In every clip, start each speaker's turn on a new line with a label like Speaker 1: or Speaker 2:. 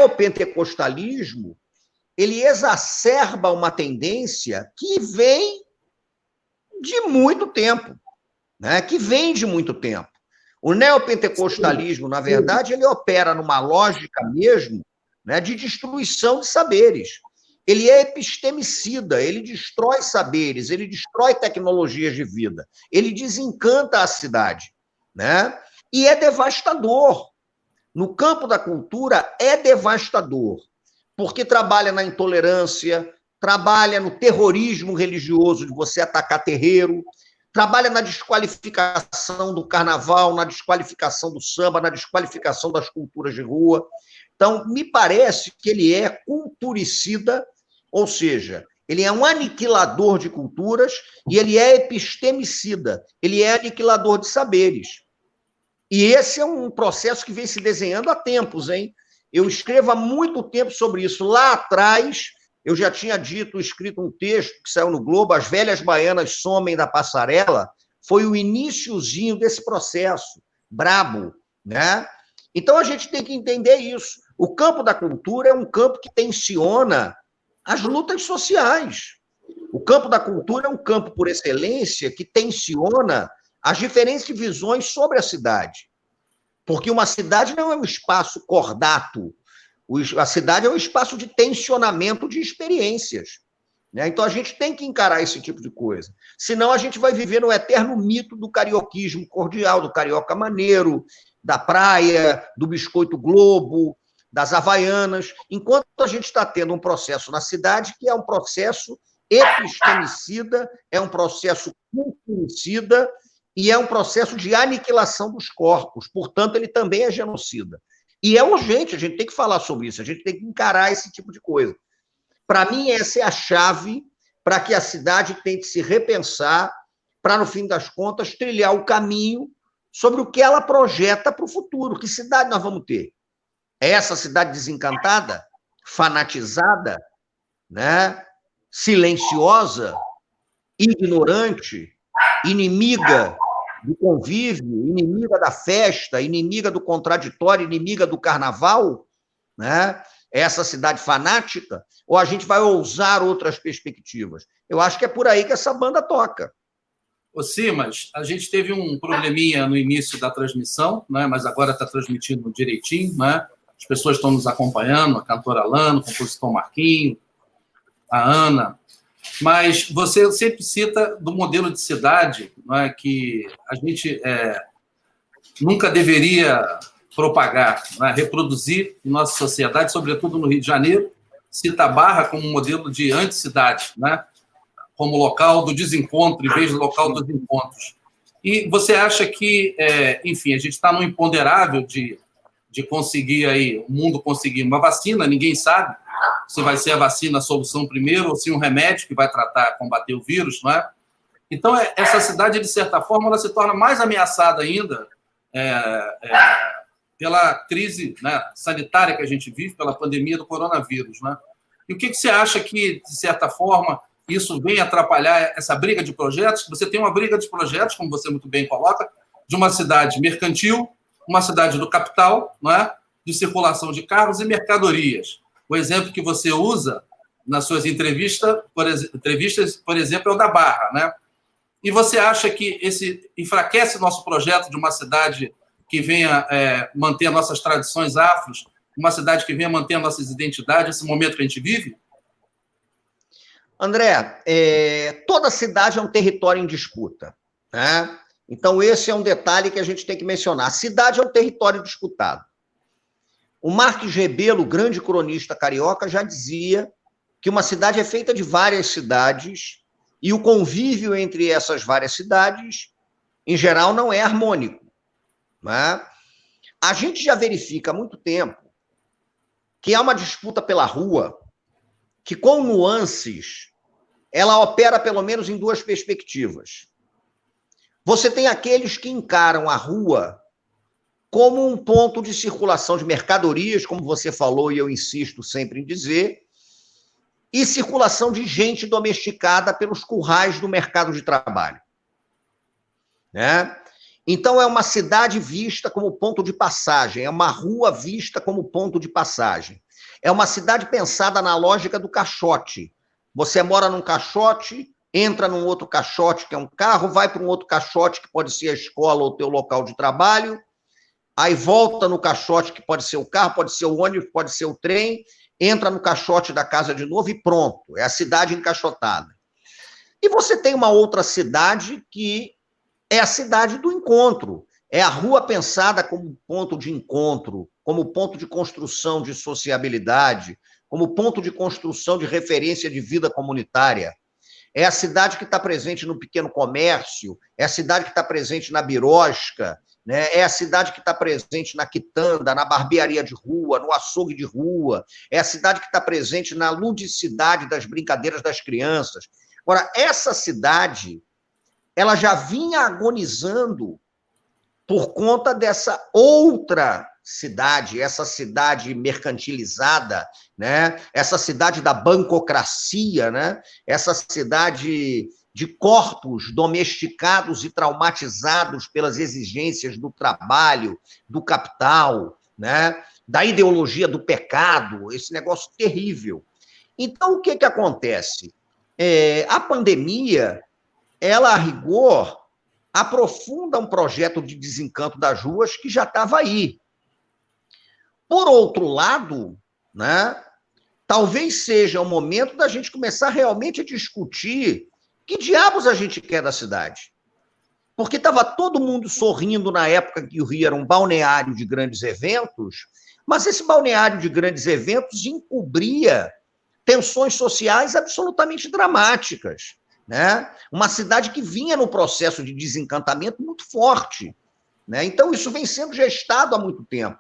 Speaker 1: neopentecostalismo, ele exacerba uma tendência que vem de muito tempo, né? Que vem de muito tempo. O neopentecostalismo, na verdade, ele opera numa lógica mesmo, né, de destruição de saberes. Ele é epistemicida, ele destrói saberes, ele destrói tecnologias de vida, ele desencanta a cidade, né? E é devastador. No campo da cultura, é devastador, porque trabalha na intolerância, trabalha no terrorismo religioso de você atacar terreiro, trabalha na desqualificação do carnaval, na desqualificação do samba, na desqualificação das culturas de rua. Então, me parece que ele é culturicida, ou seja, ele é um aniquilador de culturas e ele é epistemicida, ele é aniquilador de saberes. E esse é um processo que vem se desenhando há tempos, hein? Eu escrevo há muito tempo sobre isso. Lá atrás, eu já tinha escrito um texto que saiu no Globo, As Velhas Baianas Somem da Passarela, foi o iniciozinho desse processo, brabo, né? Então, a gente tem que entender isso. O campo da cultura é um campo que tensiona as lutas sociais. O campo da cultura é um campo, por excelência, que tensiona as diferentes visões sobre a cidade. Porque uma cidade não é um espaço cordato, a cidade é um espaço de tensionamento de experiências. Né? Então, a gente tem que encarar esse tipo de coisa. Senão, a gente vai viver no eterno mito do carioquismo cordial, do carioca maneiro, da praia, do biscoito Globo, das Havaianas, enquanto a gente está tendo um processo na cidade que é um processo epistemicida, é um processo culturicida e é um processo de aniquilação dos corpos. Portanto, ele também é genocida. E é urgente, a gente tem que falar sobre isso, a gente tem que encarar esse tipo de coisa. Para mim, essa é a chave para que a cidade tente se repensar, para, no fim das contas, trilhar o caminho sobre o que ela projeta para o futuro. Que cidade nós vamos ter? É essa cidade desencantada, fanatizada, né? Silenciosa, ignorante, inimiga do convívio, inimiga da festa, inimiga do contraditório, inimiga do carnaval, né? Essa cidade fanática, ou a gente vai ousar outras perspectivas? Eu acho que é por aí que essa banda toca.
Speaker 2: Ô, Simas, a gente teve um probleminha no início da transmissão, né? Mas agora está transmitindo direitinho, né? As pessoas estão nos acompanhando, a cantora Alana, o compositor Marquinho, a Ana. Mas você sempre cita do modelo de cidade, não é, que a gente nunca deveria propagar, não é, reproduzir em nossa sociedade, sobretudo no Rio de Janeiro, cita a Barra como um modelo de anticidade, né, como local do desencontro, em vez do local dos encontros. E você acha que, enfim, a gente está no imponderável de conseguir aí, o mundo conseguir uma vacina, ninguém sabe se vai ser a vacina a solução primeiro ou se um remédio que vai tratar, combater o vírus, não é? Então, essa cidade, de certa forma, ela se torna mais ameaçada ainda pela crise, né, sanitária que a gente vive, pela pandemia do coronavírus, né? E o que você acha que, de certa forma, isso vem atrapalhar essa briga de projetos? Você tem uma briga de projetos, como você muito bem coloca, de uma cidade mercantil, uma cidade do capital, não é? De circulação de carros e mercadorias. O exemplo que você usa nas suas entrevistas, por exemplo, é o da Barra, né? E você acha que esse enfraquece o nosso projeto de uma cidade que venha manter nossas tradições afros, uma cidade que venha manter nossas identidades, esse momento que a gente vive?
Speaker 1: André, toda cidade é um território em disputa, né? Então, esse é um detalhe que a gente tem que mencionar. A cidade é um território disputado. O Marques Rebelo, grande cronista carioca, já dizia que uma cidade é feita de várias cidades e o convívio entre essas várias cidades, em geral, não é harmônico. Né? A gente já verifica há muito tempo que há uma disputa pela rua que, com nuances, ela opera pelo menos em duas perspectivas. Você tem aqueles que encaram a rua como um ponto de circulação de mercadorias, como você falou e eu insisto sempre em dizer, e circulação de gente domesticada pelos currais do mercado de trabalho. Né? Então, é uma cidade vista como ponto de passagem, é uma rua vista como ponto de passagem. É uma cidade pensada na lógica do caixote. Você mora num caixote, entra num outro caixote, que é um carro, vai para um outro caixote, que pode ser a escola ou o teu local de trabalho, aí volta no caixote, que pode ser o carro, pode ser o ônibus, pode ser o trem, entra no caixote da casa de novo e pronto. É a cidade encaixotada. E você tem uma outra cidade que é a cidade do encontro. É a rua pensada como ponto de encontro, como ponto de construção de sociabilidade, como ponto de construção de referência de vida comunitária. É a cidade que está presente no pequeno comércio, é a cidade que está presente na birosca, né? É a cidade que está presente na quitanda, na barbearia de rua, no açougue de rua, é a cidade que está presente na ludicidade das brincadeiras das crianças. Agora, essa cidade, ela já vinha agonizando por conta dessa outra cidade, essa cidade mercantilizada, né? Essa cidade da bancocracia, né? Essa cidade de corpos domesticados e traumatizados pelas exigências do trabalho, do capital, né? Da ideologia do pecado, esse negócio terrível. Então, o que acontece? A pandemia, ela, a rigor, aprofunda um projeto de desencanto das ruas que já estava aí. Por outro lado, né, talvez seja o momento da gente começar realmente a discutir que diabos a gente quer da cidade. Porque estava todo mundo sorrindo na época que o Rio era um balneário de grandes eventos, mas esse balneário de grandes eventos encobria tensões sociais absolutamente dramáticas, né? Uma cidade que vinha no processo de desencantamento muito forte, né? Então, isso vem sendo gestado há muito tempo.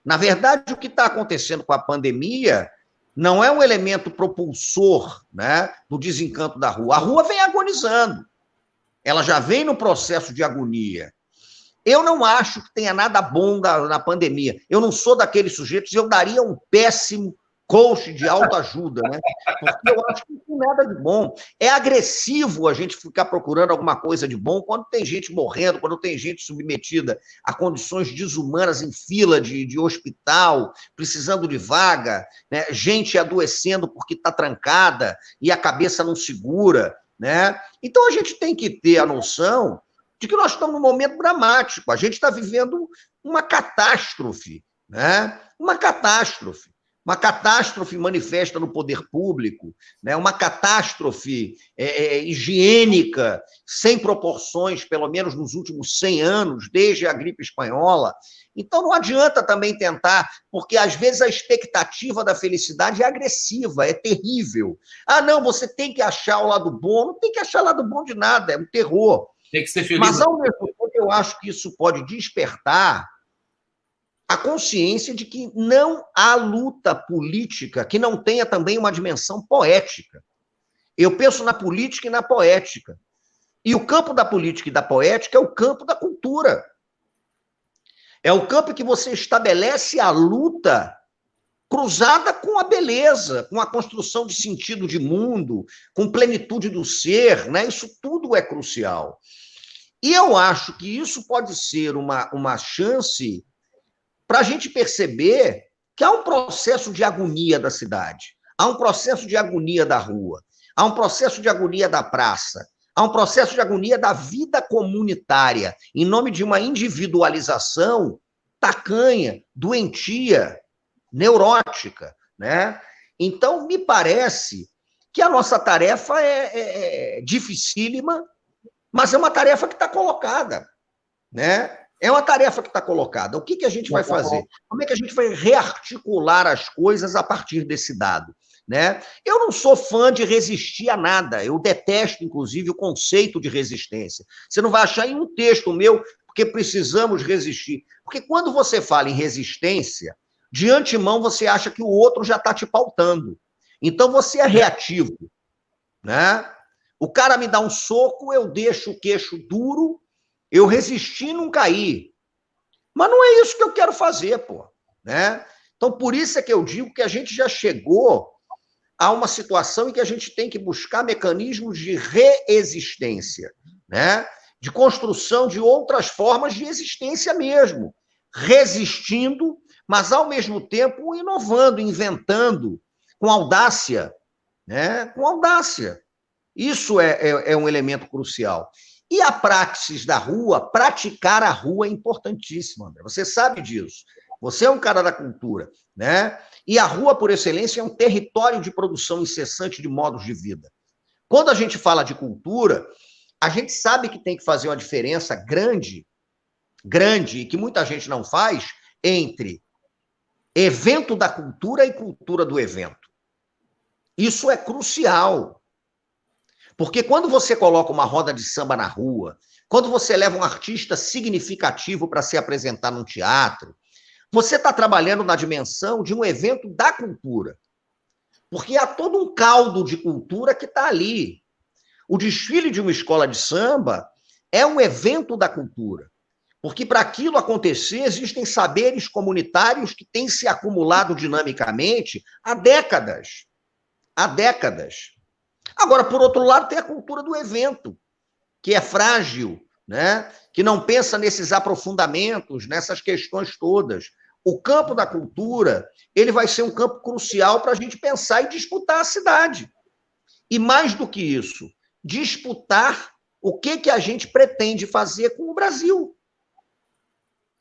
Speaker 1: Na verdade, o que está acontecendo com a pandemia não é um elemento propulsor, né, do desencanto da rua. A rua vem agonizando. Ela já vem no processo de agonia. Eu não acho que tenha nada bom na pandemia. Eu não sou daqueles sujeitos, eu daria um péssimo coach de autoajuda, né? Porque eu acho que não tem nada de bom. É agressivo a gente ficar procurando alguma coisa de bom quando tem gente morrendo, quando tem gente submetida a condições desumanas em fila de hospital, precisando de vaga, né? Gente adoecendo porque está trancada e a cabeça não segura, né? Então a gente tem que ter a noção de que nós estamos num momento dramático. A gente está vivendo uma catástrofe, né? Uma catástrofe manifesta no poder público, né? Uma catástrofe higiênica, sem proporções, pelo menos nos últimos 100 anos, desde a gripe espanhola. Então, não adianta também tentar, porque às vezes a expectativa da felicidade é agressiva, é terrível. Ah, não, você tem que achar o lado bom. Não tem que achar o lado bom de nada, é um terror.
Speaker 2: Tem que ser feliz.
Speaker 1: Mas, ao mesmo tempo, eu acho que isso pode despertar a consciência de que não há luta política que não tenha também uma dimensão poética. Eu penso na política e na poética. E o campo da política e da poética é o campo da cultura. É o campo em que você estabelece a luta cruzada com a beleza, com a construção de sentido de mundo, com plenitude do ser, né? Isso tudo é crucial. E eu acho que isso pode ser uma chance para a gente perceber que há um processo de agonia da cidade, há um processo de agonia da rua, há um processo de agonia da praça, há um processo de agonia da vida comunitária, em nome de uma individualização tacanha, doentia, neurótica, né? Então, me parece que a nossa tarefa é dificílima, mas é uma tarefa que está colocada, né? É uma tarefa que está colocada. O que a gente vai fazer? Como é que a gente vai rearticular as coisas a partir desse dado? Né? Eu não sou fã de resistir a nada. Eu detesto, inclusive, o conceito de resistência. Você não vai achar em um texto meu porque precisamos resistir. Porque quando você fala em resistência, de antemão você acha que o outro já está te pautando. Então você é reativo. Né? O cara me dá um soco, eu deixo o queixo duro, eu resisti e não caí. Mas não é isso que eu quero fazer, pô. Né? Então, por isso é que eu digo que a gente já chegou a uma situação em que a gente tem que buscar mecanismos de reexistência, né? de construção de outras formas de existência mesmo, resistindo, mas, ao mesmo tempo, inovando, inventando, com audácia, né? Com audácia. Isso é um elemento crucial. E a praxis da rua, praticar a rua é importantíssima, André. Você sabe disso. Você é um cara da cultura, né? E a rua, por excelência, é um território de produção incessante de modos de vida. Quando a gente fala de cultura, a gente sabe que tem que fazer uma diferença grande, e que muita gente não faz, entre evento da cultura e cultura do evento. Isso é crucial. Porque quando você coloca uma roda de samba na rua, quando você leva um artista significativo para se apresentar num teatro, você está trabalhando na dimensão de um evento da cultura. Porque há todo um caldo de cultura que está ali. O desfile de uma escola de samba é um evento da cultura. Porque para aquilo acontecer, existem saberes comunitários que têm se acumulado dinamicamente há décadas. Há décadas. Agora, por outro lado, tem a cultura do evento, que é frágil, né? Que não pensa nesses aprofundamentos, nessas questões todas. O campo da cultura, ele vai ser um campo crucial para a gente pensar e disputar a cidade. E mais do que isso, disputar o que a gente pretende fazer com o Brasil.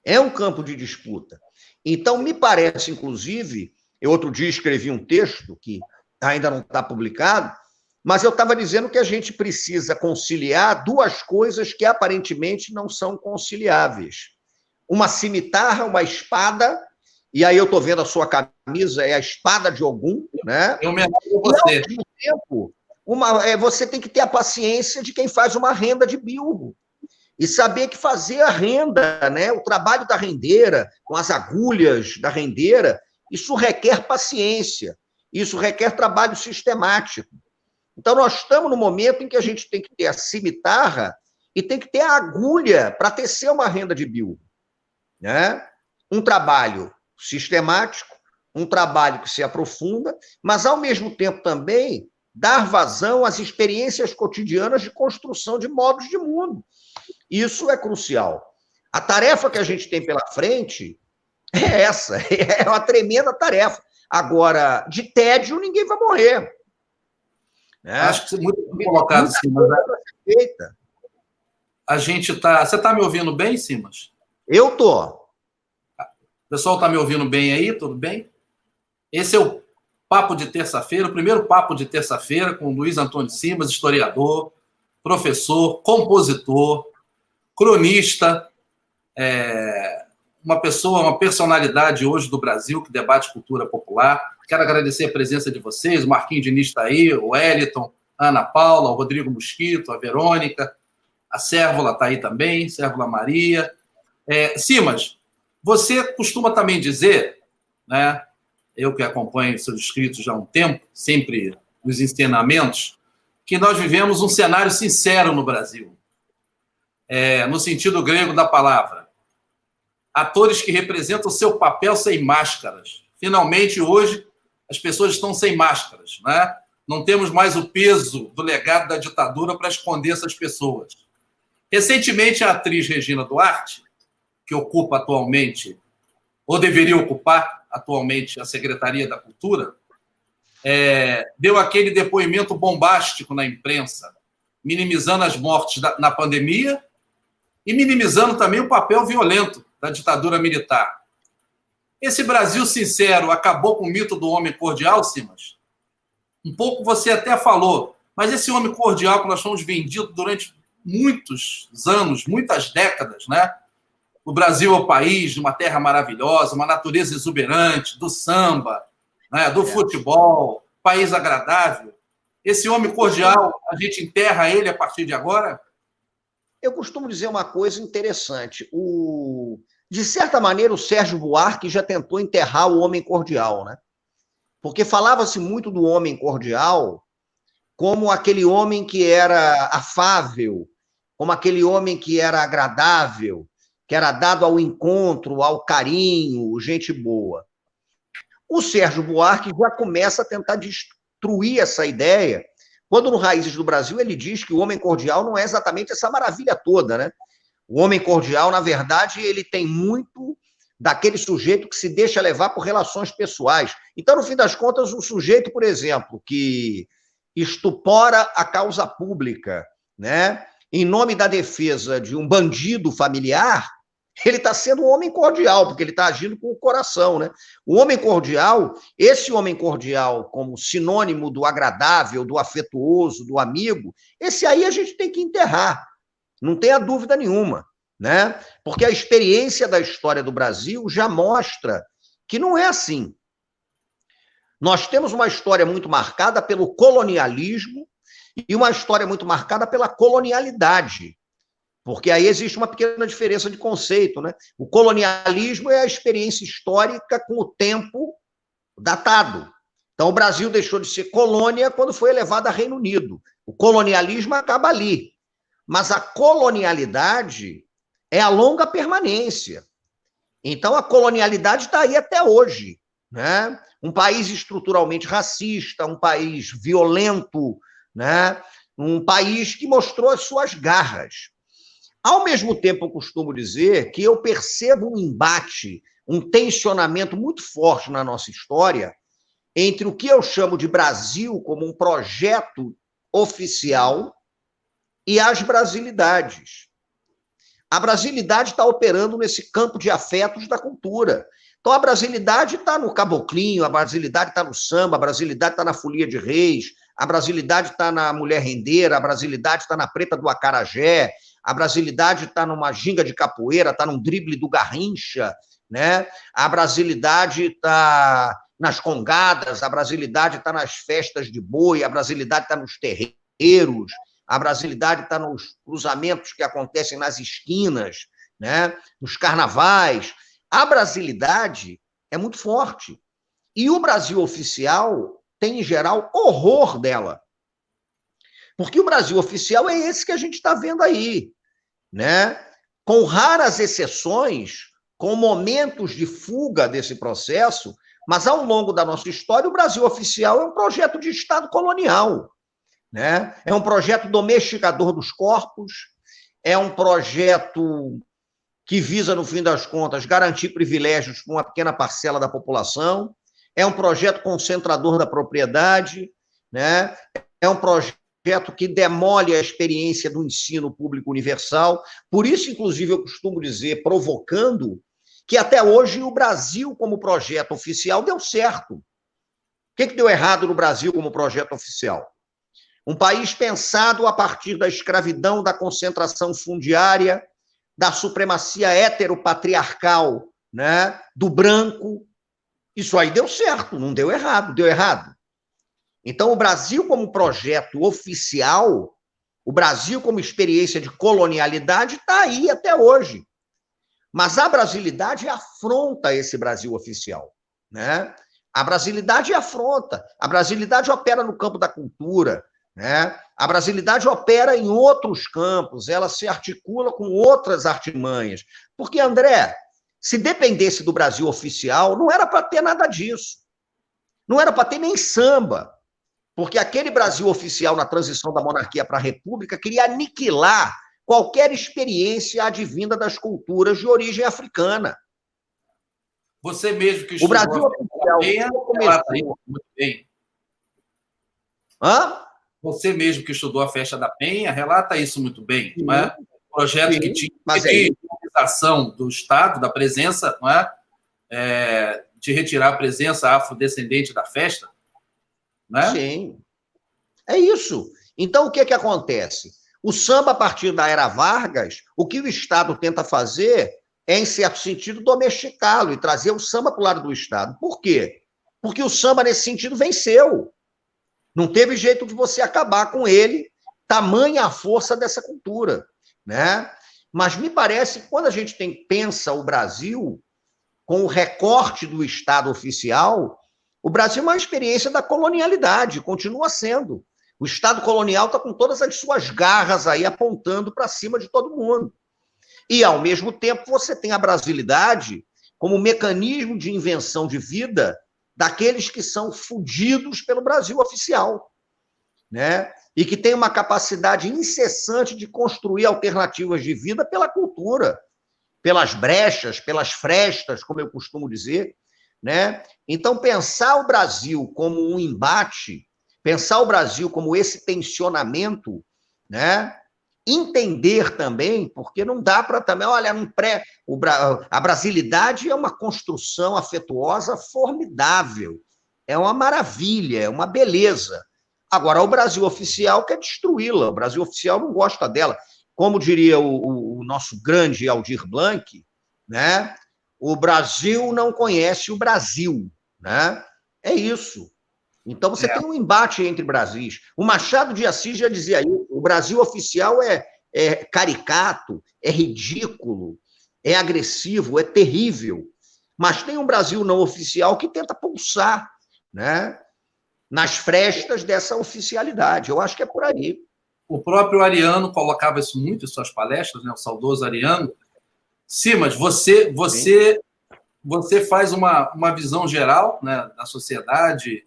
Speaker 1: É um campo de disputa. Então, me parece, inclusive, eu outro dia escrevi um texto que ainda não está publicado, mas eu estava dizendo que a gente precisa conciliar duas coisas que aparentemente não são conciliáveis. Uma cimitarra, uma espada, e aí eu estou vendo a sua camisa, é a espada de Ogum, né?
Speaker 2: Eu me lembro você.
Speaker 1: E, ao mesmo tempo, você tem que ter a paciência de quem faz uma renda de bilbo. E saber que fazer a renda, né? O trabalho da rendeira, com as agulhas da rendeira, isso requer paciência, isso requer trabalho sistemático. Então, nós estamos no momento em que a gente tem que ter a cimitarra e tem que ter a agulha para tecer uma renda de bilbo, né? Um trabalho sistemático, um trabalho que se aprofunda, mas, ao mesmo tempo, também dar vazão às experiências cotidianas de construção de modos de mundo. Isso é crucial. A tarefa que a gente tem pela frente é essa, é uma tremenda tarefa. Agora, de tédio, ninguém vai morrer.
Speaker 2: Acho que você muito bem colocado, Simas. A gente está... Você está me ouvindo bem, Simas?
Speaker 1: Eu estou.
Speaker 2: O pessoal está me ouvindo bem aí? Tudo bem? Esse é o papo de terça-feira, o primeiro papo de terça-feira com o Luiz Antônio Simas, historiador, professor, compositor, cronista, uma pessoa, uma personalidade hoje do Brasil que debate cultura popular. Quero agradecer a presença de vocês, o Marquinhos Diniz está aí, o Wellington, a Ana Paula, o Rodrigo Mosquito, a Verônica, a Sérvula está aí também, Sérvula Maria. Simas, você costuma também dizer, né, eu que acompanho seus escritos já há um tempo, sempre nos ensinamentos, que nós vivemos um cenário sincero no Brasil, no sentido grego da palavra. Atores que representam o seu papel sem máscaras. Finalmente, hoje, as pessoas estão sem máscaras, né? Não temos mais o peso do legado da ditadura para esconder essas pessoas. Recentemente, a atriz Regina Duarte, que ocupa atualmente, ou deveria ocupar atualmente, a Secretaria da Cultura, deu aquele depoimento bombástico na imprensa, minimizando as mortes na pandemia e minimizando também o papel violento da ditadura militar. Esse Brasil sincero acabou com o mito do homem cordial, Simas? Um pouco você até falou, mas esse homem cordial que nós fomos vendidos durante muitos anos, muitas décadas, né? O Brasil é o país de uma terra maravilhosa, uma natureza exuberante, do samba, né? Do futebol, país agradável. Esse homem cordial, a gente enterra ele a partir de agora?
Speaker 1: Eu costumo dizer uma coisa interessante. De certa maneira, o Sérgio Buarque já tentou enterrar o homem cordial, né? Porque falava-se muito do homem cordial como aquele homem que era afável, como aquele homem que era agradável, que era dado ao encontro, ao carinho, gente boa. O Sérgio Buarque já começa a tentar destruir essa ideia, quando no Raízes do Brasil ele diz que o homem cordial não é exatamente essa maravilha toda, né? O homem cordial, na verdade, ele tem muito daquele sujeito que se deixa levar por relações pessoais. Então, no fim das contas, o sujeito, por exemplo, que estupora a causa pública, né, em nome da defesa de um bandido familiar, ele está sendo um homem cordial, porque ele está agindo com o coração, né? O homem cordial, esse homem cordial como sinônimo do agradável, do afetuoso, do amigo, esse aí a gente tem que enterrar, não tenha dúvida nenhuma, né? Porque a experiência da história do Brasil já mostra que não é assim. Nós temos uma história muito marcada pelo colonialismo e uma história muito marcada pela colonialidade, porque aí existe uma pequena diferença de conceito, né? O colonialismo é a experiência histórica com o tempo datado. Então, o Brasil deixou de ser colônia quando foi elevado a Reino Unido. O colonialismo acaba ali. Mas a colonialidade é a longa permanência. Então, a colonialidade está aí até hoje, né? Um país estruturalmente racista, um país violento, né? Um país que mostrou as suas garras. Ao mesmo tempo, eu costumo dizer que eu percebo um embate, um tensionamento muito forte na nossa história entre o que eu chamo de Brasil como um projeto oficial e as brasilidades. A brasilidade está operando nesse campo de afetos da cultura. Então, a brasilidade está no caboclinho, a brasilidade está no samba, a brasilidade está na folia de reis, a brasilidade está na mulher rendeira, a brasilidade está na preta do acarajé, a brasilidade está numa ginga de capoeira, está num drible do Garrincha, né? A brasilidade está nas congadas, a brasilidade está nas festas de boi, a brasilidade está nos terreiros, a brasilidade está nos cruzamentos que acontecem nas esquinas, né? Nos carnavais. A brasilidade é muito forte. E o Brasil oficial tem, em geral, horror dela. Porque o Brasil oficial é esse que a gente está vendo aí, né? Com raras exceções, com momentos de fuga desse processo, mas ao longo da nossa história, o Brasil oficial é um projeto de Estado colonial, né? É um projeto domesticador dos corpos, é um projeto que visa, no fim das contas, garantir privilégios para uma pequena parcela da população, é um projeto concentrador da propriedade, né? É um projeto que demole a experiência do ensino público universal. Por isso, inclusive, eu costumo dizer, provocando, que até hoje o Brasil, como projeto oficial, deu certo. O que deu errado no Brasil como projeto oficial? Um país pensado a partir da escravidão, da concentração fundiária, da supremacia heteropatriarcal, né, do branco. Isso aí deu certo, não deu errado, deu errado. Então, o Brasil como projeto oficial, o Brasil como experiência de colonialidade está aí até hoje. Mas a brasilidade afronta esse Brasil oficial, né? A brasilidade afronta. A brasilidade opera no campo da cultura, né? A brasilidade opera em outros campos, ela se articula com outras artimanhas. Porque, André, se dependesse do Brasil oficial, não era para ter nada disso. Não era para ter nem samba. Porque aquele Brasil oficial na transição da monarquia para a república queria aniquilar qualquer experiência advinda das culturas de origem africana.
Speaker 2: Você mesmo que
Speaker 1: estudou... O Brasil oficial
Speaker 2: começou... muito bem.
Speaker 1: Hã?
Speaker 2: Você mesmo que estudou a Festa da Penha, relata isso muito bem, não é? Um projeto que tinha de utilização do Estado, da presença, não é? De retirar a presença afrodescendente da festa, né?
Speaker 1: Sim, é isso. Então, o que acontece? O samba, a partir da era Vargas, o que o Estado tenta fazer é, em certo sentido, domesticá-lo e trazer o samba para o lado do Estado. Por quê? Porque o samba, nesse sentido, venceu. Não teve jeito de você acabar com ele, tamanha a força dessa cultura, né? Mas me parece que quando a gente pensa o Brasil com o recorte do Estado oficial, o Brasil é uma experiência da colonialidade, continua sendo. O Estado colonial está com todas as suas garras aí apontando para cima de todo mundo. E, ao mesmo tempo, você tem a brasilidade como mecanismo de invenção de vida daqueles que são fudidos pelo Brasil oficial, né? e que tem uma capacidade incessante de construir alternativas de vida pela cultura, pelas brechas, pelas frestas, como eu costumo dizer, né? Então, pensar o Brasil como um embate, pensar o Brasil como esse tensionamento, né? Entender também, porque não dá para também, olha, a brasilidade é uma construção afetuosa formidável, é uma maravilha, é uma beleza. Agora, o Brasil oficial quer destruí-la, o Brasil oficial não gosta dela. Como diria o nosso grande Aldir Blanc, né? O Brasil não conhece o Brasil, né? É isso. Então, você tem um embate entre Brasis. O Machado de Assis já dizia isso, o Brasil oficial é caricato, é ridículo, é agressivo, é terrível. Mas tem um Brasil não oficial que tenta pulsar, né? Nas frestas dessa oficialidade. Eu acho que é por aí.
Speaker 2: O próprio Ariano colocava isso muito em suas palestras, né? O saudoso Ariano. Simas, você faz uma visão geral, né, da sociedade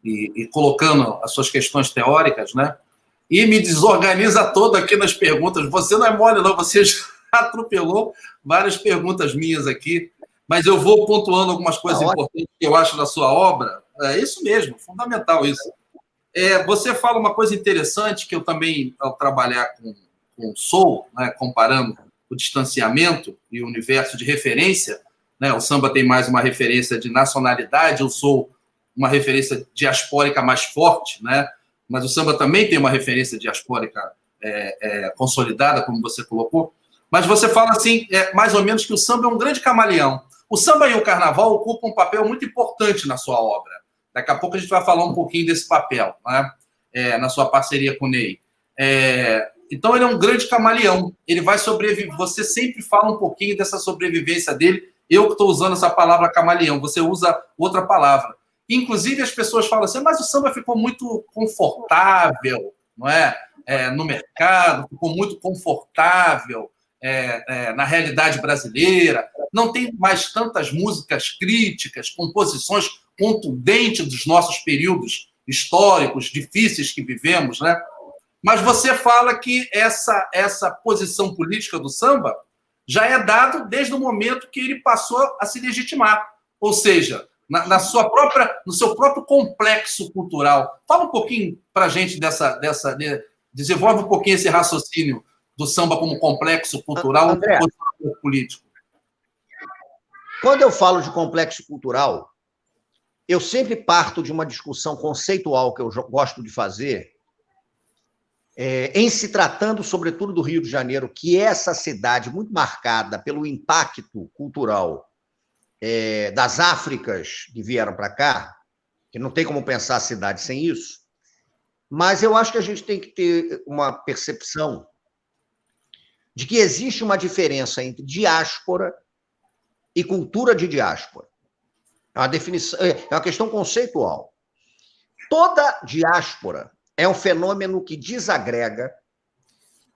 Speaker 2: e colocando as suas questões teóricas, né? E me desorganiza todo aqui nas perguntas. Você não é mole, não. Você já atropelou várias perguntas minhas aqui, mas eu vou pontuando algumas coisas importantes que eu acho na sua obra. É isso mesmo, fundamental isso. Você fala uma coisa interessante que eu também, ao trabalhar com o soul, né, comparando o distanciamento e o universo de referência, né, o samba tem mais uma referência de nacionalidade, o soul uma referência diaspórica mais forte, né, mas o samba também tem uma referência diaspórica consolidada, como você colocou. Mas você fala assim, mais ou menos que o samba é um grande camaleão. O samba e o carnaval ocupam um papel muito importante na sua obra. Daqui a pouco a gente vai falar um pouquinho desse papel, né? Na sua parceria com o Ney. Então, ele é um grande camaleão. Ele vai sobreviver. Você sempre fala um pouquinho dessa sobrevivência dele. Eu que estou usando essa palavra camaleão, você usa outra palavra. Inclusive, as pessoas falam assim, mas o samba ficou muito confortável, não é? No mercado, ficou muito confortável na realidade brasileira. Não tem mais tantas músicas críticas, composições contundentes dos nossos períodos históricos difíceis que vivemos, né? Mas você fala que essa posição política do samba já é dado desde o momento que ele passou a se legitimar. Ou seja, no seu próprio complexo cultural. Fala um pouquinho para a gente desenvolve um pouquinho esse raciocínio do samba como complexo cultural
Speaker 1: André,
Speaker 2: ou político.
Speaker 1: Quando eu falo de complexo cultural, eu sempre parto de uma discussão conceitual que eu gosto de fazer, em se tratando, sobretudo, do Rio de Janeiro, que é essa cidade muito marcada pelo impacto cultural das Áfricas que vieram para cá, que não tem como pensar a cidade sem isso, mas eu acho que a gente tem que ter uma percepção de que existe uma diferença entre diáspora e cultura de diáspora. É uma definição, é uma questão conceitual. Toda diáspora é um fenômeno que desagrega,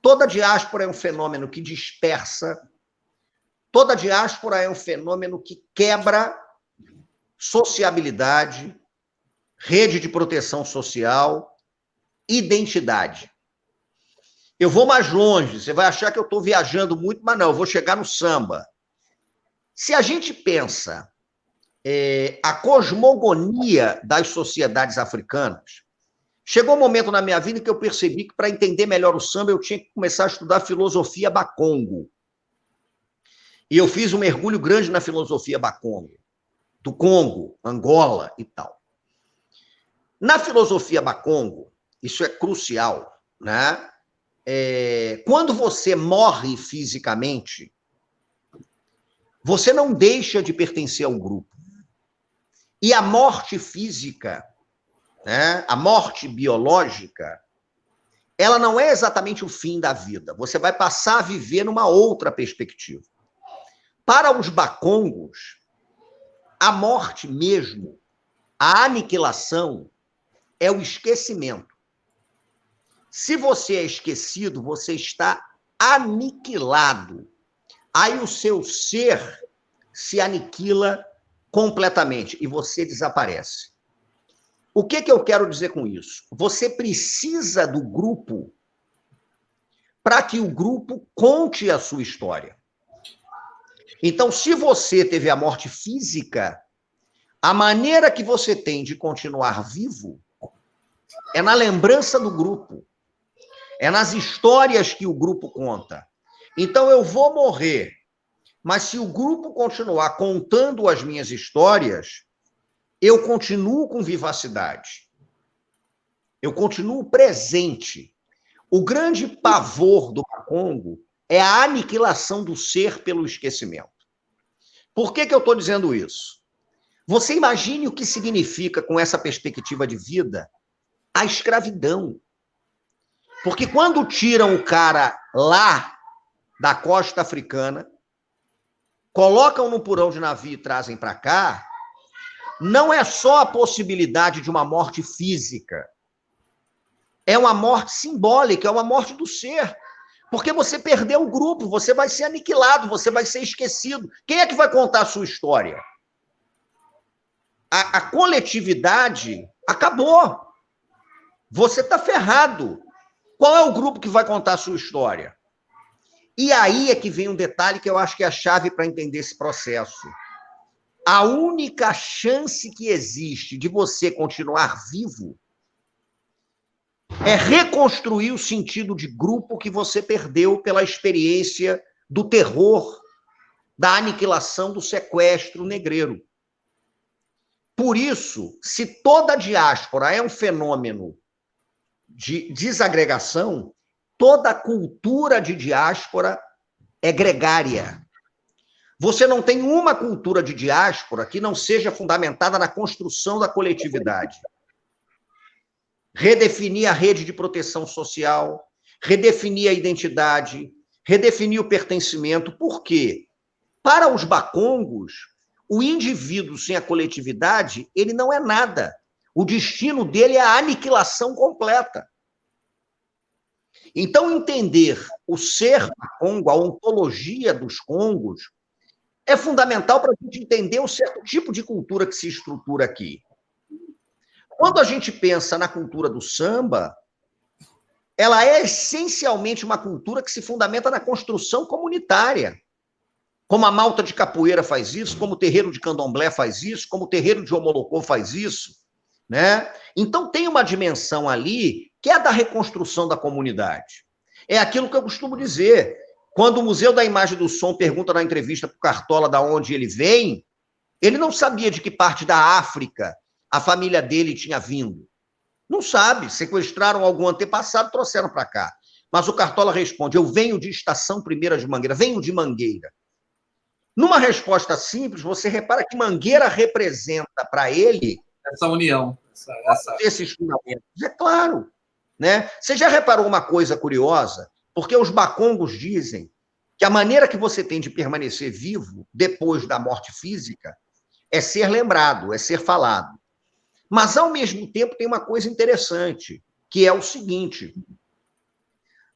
Speaker 1: toda diáspora é um fenômeno que dispersa, toda diáspora é um fenômeno que quebra sociabilidade, rede de proteção social, identidade. Eu vou mais longe, você vai achar que eu estou viajando muito, mas não, eu vou chegar no samba. Se a gente pensa a cosmogonia das sociedades africanas, chegou um momento na minha vida que eu percebi que, para entender melhor o samba, eu tinha que começar a estudar filosofia bakongo. E eu fiz um mergulho grande na filosofia bakongo, do Congo, Angola e tal. Na filosofia bakongo, isso é crucial, né? Quando você morre fisicamente, você não deixa de pertencer ao grupo. E a morte física, né, a morte biológica, ela não é exatamente o fim da vida. Você vai passar a viver numa outra perspectiva. Para os bakongos, a morte mesmo, a aniquilação, é o esquecimento. Se você é esquecido, você está aniquilado. Aí o seu ser se aniquila completamente e você desaparece. O que eu quero dizer com isso? Você precisa do grupo para que o grupo conte a sua história. Então, se você teve a morte física, a maneira que você tem de continuar vivo é na lembrança do grupo, é nas histórias que o grupo conta. Então, eu vou morrer, mas se o grupo continuar contando as minhas histórias, eu continuo com vivacidade. Eu continuo presente. O grande pavor do Bakongo é a aniquilação do ser pelo esquecimento. Por que eu estou dizendo isso? Você imagine o que significa, com essa perspectiva de vida, a escravidão. Porque quando tiram o cara lá da costa africana, colocam no porão de navio e trazem para cá, não é só a possibilidade de uma morte física, é uma morte simbólica, é uma morte do ser. Porque você perdeu o grupo, você vai ser aniquilado, você vai ser esquecido. Quem é que vai contar a sua história? A coletividade acabou. Você está ferrado. Qual é o grupo que vai contar a sua história? E aí é que vem um detalhe que eu acho que é a chave para entender esse processo. A única chance que existe de você continuar vivo é reconstruir o sentido de grupo que você perdeu pela experiência do terror, da aniquilação, do sequestro negreiro. Por isso, se toda a diáspora é um fenômeno de desagregação, toda a cultura de diáspora é gregária. Você não tem uma cultura de diáspora que não seja fundamentada na construção da coletividade. Redefinir a rede de proteção social, redefinir a identidade, redefinir o pertencimento. Por quê? Para os Bakongos, o indivíduo sem a coletividade, ele não é nada. O destino dele é a aniquilação completa. Então, entender o ser Bakongo, a ontologia dos Congos, é fundamental para a gente entender um certo tipo de cultura que se estrutura aqui. Quando a gente pensa na cultura do samba, ela é essencialmente uma cultura que se fundamenta na construção comunitária. Como a malta de capoeira faz isso, como o terreiro de candomblé faz isso, como o terreiro de Omolocô faz isso, né? Então tem uma dimensão ali que é da reconstrução da comunidade. É aquilo que eu costumo dizer. Quando o Museu da Imagem e do Som pergunta na entrevista para o Cartola de onde ele vem, ele não sabia de que parte da África a família dele tinha vindo. Não sabe, sequestraram algum antepassado, trouxeram para cá. Mas o Cartola responde, eu venho de Estação Primeira de Mangueira, venho de Mangueira. Numa resposta simples, você repara que Mangueira representa para ele
Speaker 2: essa união,
Speaker 1: esses fundamentos. É claro. Né? Você já reparou uma coisa curiosa? Porque os Bakongos dizem que a maneira que você tem de permanecer vivo depois da morte física é ser lembrado, é ser falado. Mas, ao mesmo tempo, tem uma coisa interessante, que é o seguinte: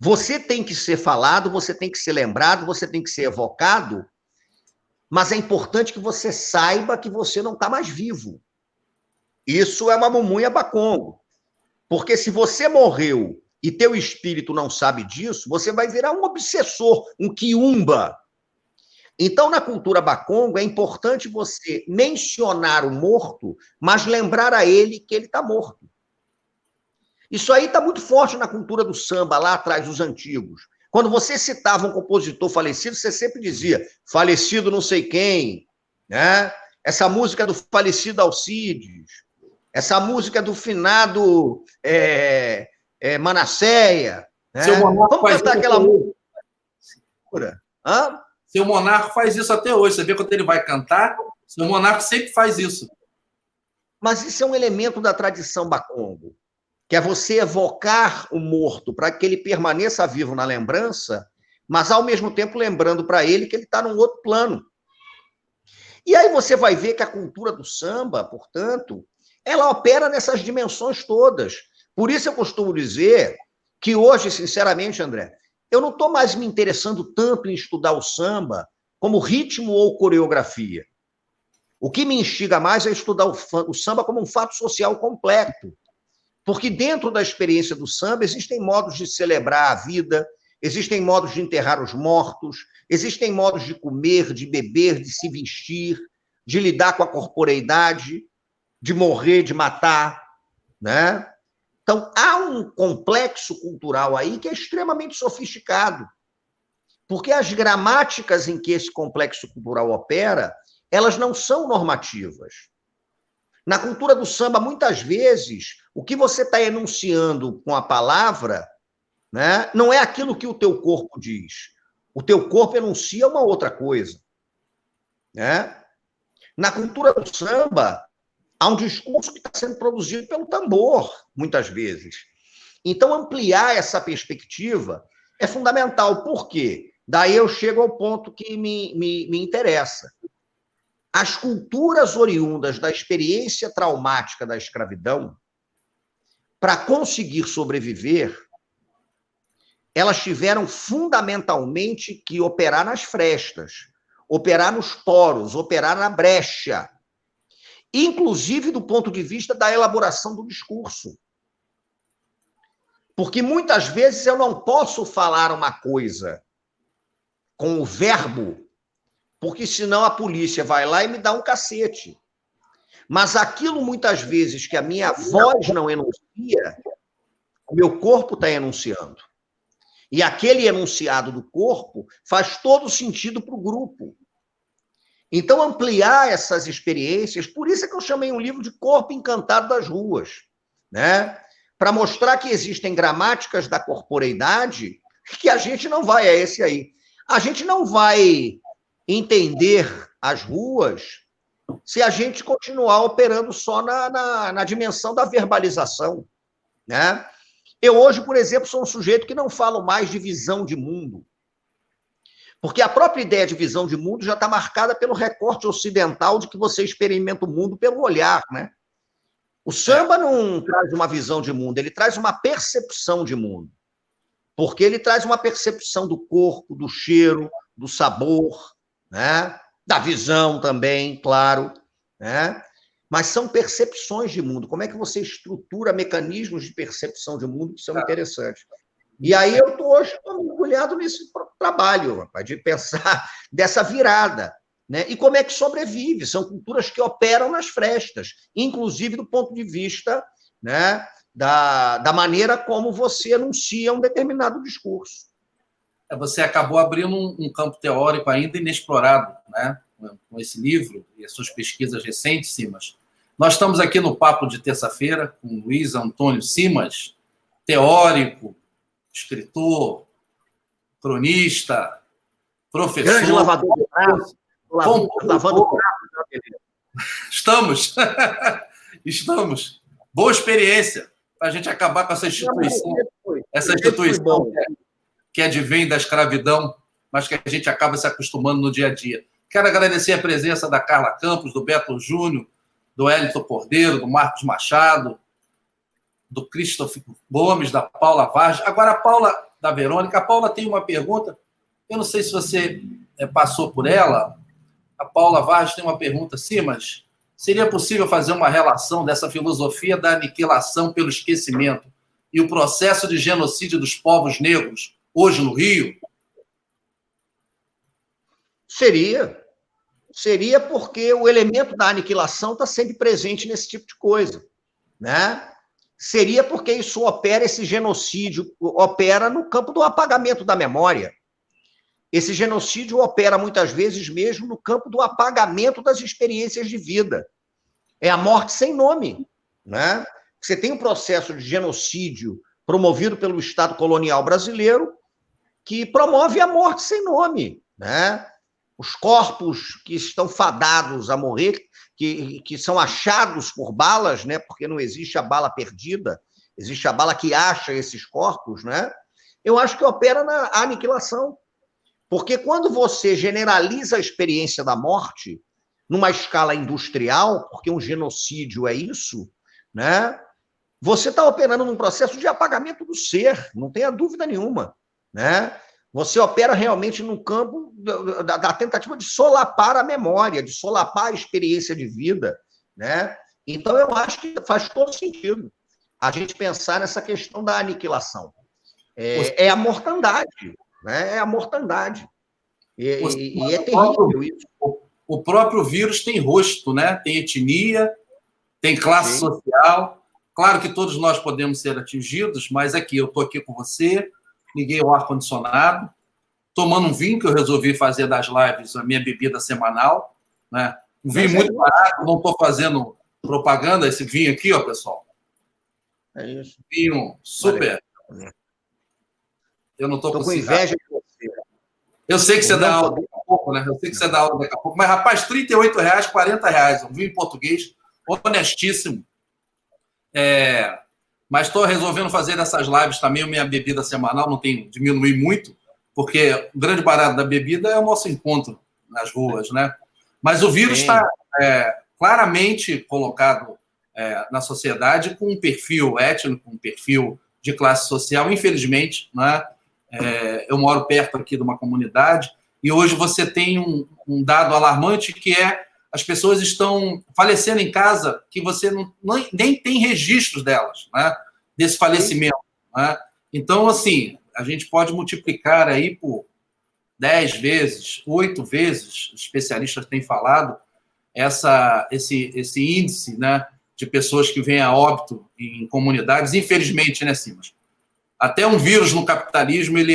Speaker 1: você tem que ser falado, você tem que ser lembrado, você tem que ser evocado, mas é importante que você saiba que você não está mais vivo. Isso é uma mumunha Bakongo. Porque se você morreu e teu espírito não sabe disso, você vai virar um obsessor, um quiumba. Então, na cultura Bakongo, é importante você mencionar o morto, mas lembrar a ele que ele está morto. Isso aí está muito forte na cultura do samba, lá atrás dos antigos. Quando você citava um compositor falecido, você sempre dizia, falecido não sei quem, né? Essa música do falecido Alcides, essa música do finado Manasseia. Né? Vamos cantar aquela música. Hã?
Speaker 2: Seu Monarco faz isso até hoje. Você vê quando ele vai cantar, seu Monarco sempre faz isso.
Speaker 1: Mas isso é um elemento da tradição Bakongo, que é você evocar o morto para que ele permaneça vivo na lembrança, mas ao mesmo tempo lembrando para ele que ele está num outro plano. E aí você vai ver que a cultura do samba, portanto, ela opera nessas dimensões todas. Por isso eu costumo dizer que hoje, sinceramente, André, eu não estou mais me interessando tanto em estudar o samba como ritmo ou coreografia. O que me instiga mais é estudar o samba como um fato social completo, porque dentro da experiência do samba existem modos de celebrar a vida, existem modos de enterrar os mortos, existem modos de comer, de beber, de se vestir, de lidar com a corporeidade, de morrer, de matar, né? Então, há um complexo cultural aí que é extremamente sofisticado, porque as gramáticas em que esse complexo cultural opera, elas não são normativas. Na cultura do samba, muitas vezes, o que você está enunciando com a palavra, né, não é aquilo que o teu corpo diz. O teu corpo enuncia uma outra coisa. Né? Na cultura do samba, há um discurso que está sendo produzido pelo tambor, muitas vezes. Então, ampliar essa perspectiva é fundamental. Por quê? Daí eu chego ao ponto que me interessa. As culturas oriundas da experiência traumática da escravidão, para conseguir sobreviver, elas tiveram fundamentalmente que operar nas frestas, operar nos poros, operar na brecha, inclusive do ponto de vista da elaboração do discurso. Porque muitas vezes eu não posso falar uma coisa com o verbo, porque senão a polícia vai lá e me dá um cacete. Mas aquilo, muitas vezes, que a minha voz não enuncia, o meu corpo está enunciando. E aquele enunciado do corpo faz todo sentido para o grupo. Então, ampliar essas experiências, por isso é que eu chamei um livro de Corpo Encantado das Ruas, né? Para mostrar que existem gramáticas da corporeidade que a gente não vai, é esse aí. A gente não vai entender as ruas se a gente continuar operando só na dimensão da verbalização, né? Eu hoje, por exemplo, sou um sujeito que não falo mais de visão de mundo, porque a própria ideia de visão de mundo já está marcada pelo recorte ocidental de que você experimenta o mundo pelo olhar, né? O samba não traz uma visão de mundo, ele traz uma percepção de mundo, porque ele traz uma percepção do corpo, do cheiro, do sabor, né? Da visão também, claro, né? Mas são percepções de mundo. Como é que você estrutura mecanismos de percepção de mundo que são interessantes? E aí eu estou hoje mergulhado nesse trabalho, rapaz, de pensar dessa virada. Né? E como é que sobrevive? São culturas que operam nas frestas, inclusive do ponto de vista, né, da maneira como você anuncia um determinado discurso.
Speaker 2: Você acabou abrindo um campo teórico ainda inexplorado, né, com esse livro e as suas pesquisas recentes, Simas. Nós estamos aqui no Papo de Terça-feira com Luiz Antônio Simas, teórico, escritor, cronista, professor.
Speaker 1: Grande lavador de prato. Lavando prato.
Speaker 2: Estamos. Estamos. Boa experiência para a gente acabar com essa instituição. Essa instituição que advém da escravidão, mas que a gente acaba se acostumando no dia a dia. Quero agradecer a presença da Carla Campos, do Beto Júnior, do Hélito Cordeiro, do Marcos Machado, do Christopher Gomes, da Paula Vargas. Agora, a Paula, da Verônica. A Paula tem uma pergunta. Eu não sei se você passou por ela. A Paula Vargas tem uma pergunta. Simas, seria possível fazer uma relação dessa filosofia da aniquilação pelo esquecimento e o processo de genocídio dos povos negros hoje no Rio?
Speaker 1: Seria porque o elemento da aniquilação está sempre presente nesse tipo de coisa, né? Seria porque isso opera, esse genocídio opera no campo do apagamento da memória. Esse genocídio opera muitas vezes mesmo no campo do apagamento das experiências de vida. É a morte sem nome, né? Você tem um processo de genocídio promovido pelo Estado colonial brasileiro que promove a morte sem nome, né? Os corpos que estão fadados a morrer, que são achados por balas, né? Porque não existe a bala perdida, existe a bala que acha esses corpos, né? Eu acho que opera na aniquilação. Porque quando você generaliza a experiência da morte numa escala industrial, porque um genocídio é isso, né? Você está operando num processo de apagamento do ser, não tenha dúvida nenhuma, né? Você opera realmente no campo da tentativa de solapar a memória, de solapar a experiência de vida, né? Então, eu acho que faz todo sentido a gente pensar nessa questão da aniquilação. É a mortandade, né? É a mortandade. E é terrível isso.
Speaker 2: O próprio vírus tem rosto, né? Tem etnia, tem classe social. Claro que todos nós podemos ser atingidos, mas aqui, eu estou aqui com você, liguei o ar-condicionado, tomando um vinho, que eu resolvi fazer das lives a minha bebida semanal, né? Um vinho muito barato, não estou fazendo propaganda, esse vinho aqui, ó, pessoal.
Speaker 1: É isso.
Speaker 2: Vinho super.
Speaker 1: Valeu.
Speaker 2: Eu não estou
Speaker 1: com inveja de você.
Speaker 2: Eu sei que você dá aula daqui a pouco, né? Eu sei que você dá aula daqui a pouco. Mas, rapaz, R$38, R$40. Um vinho em português, honestíssimo. Mas estou resolvendo fazer dessas lives também a minha bebida semanal, não tenho diminuir muito, porque o grande barato da bebida é o nosso encontro nas ruas, né? Mas o vírus está claramente colocado na sociedade com um perfil étnico, um perfil de classe social, infelizmente, né? Eu moro perto aqui de uma comunidade e hoje você tem um dado alarmante que é as pessoas estão falecendo em casa que você nem tem registros delas, né? Desse falecimento, né? Então, assim, a gente pode multiplicar aí por 10 vezes, 8 vezes, os especialistas têm falado, esse índice, né, de pessoas que vêm a óbito em comunidades, infelizmente, né, Simas? Até um vírus no capitalismo, ele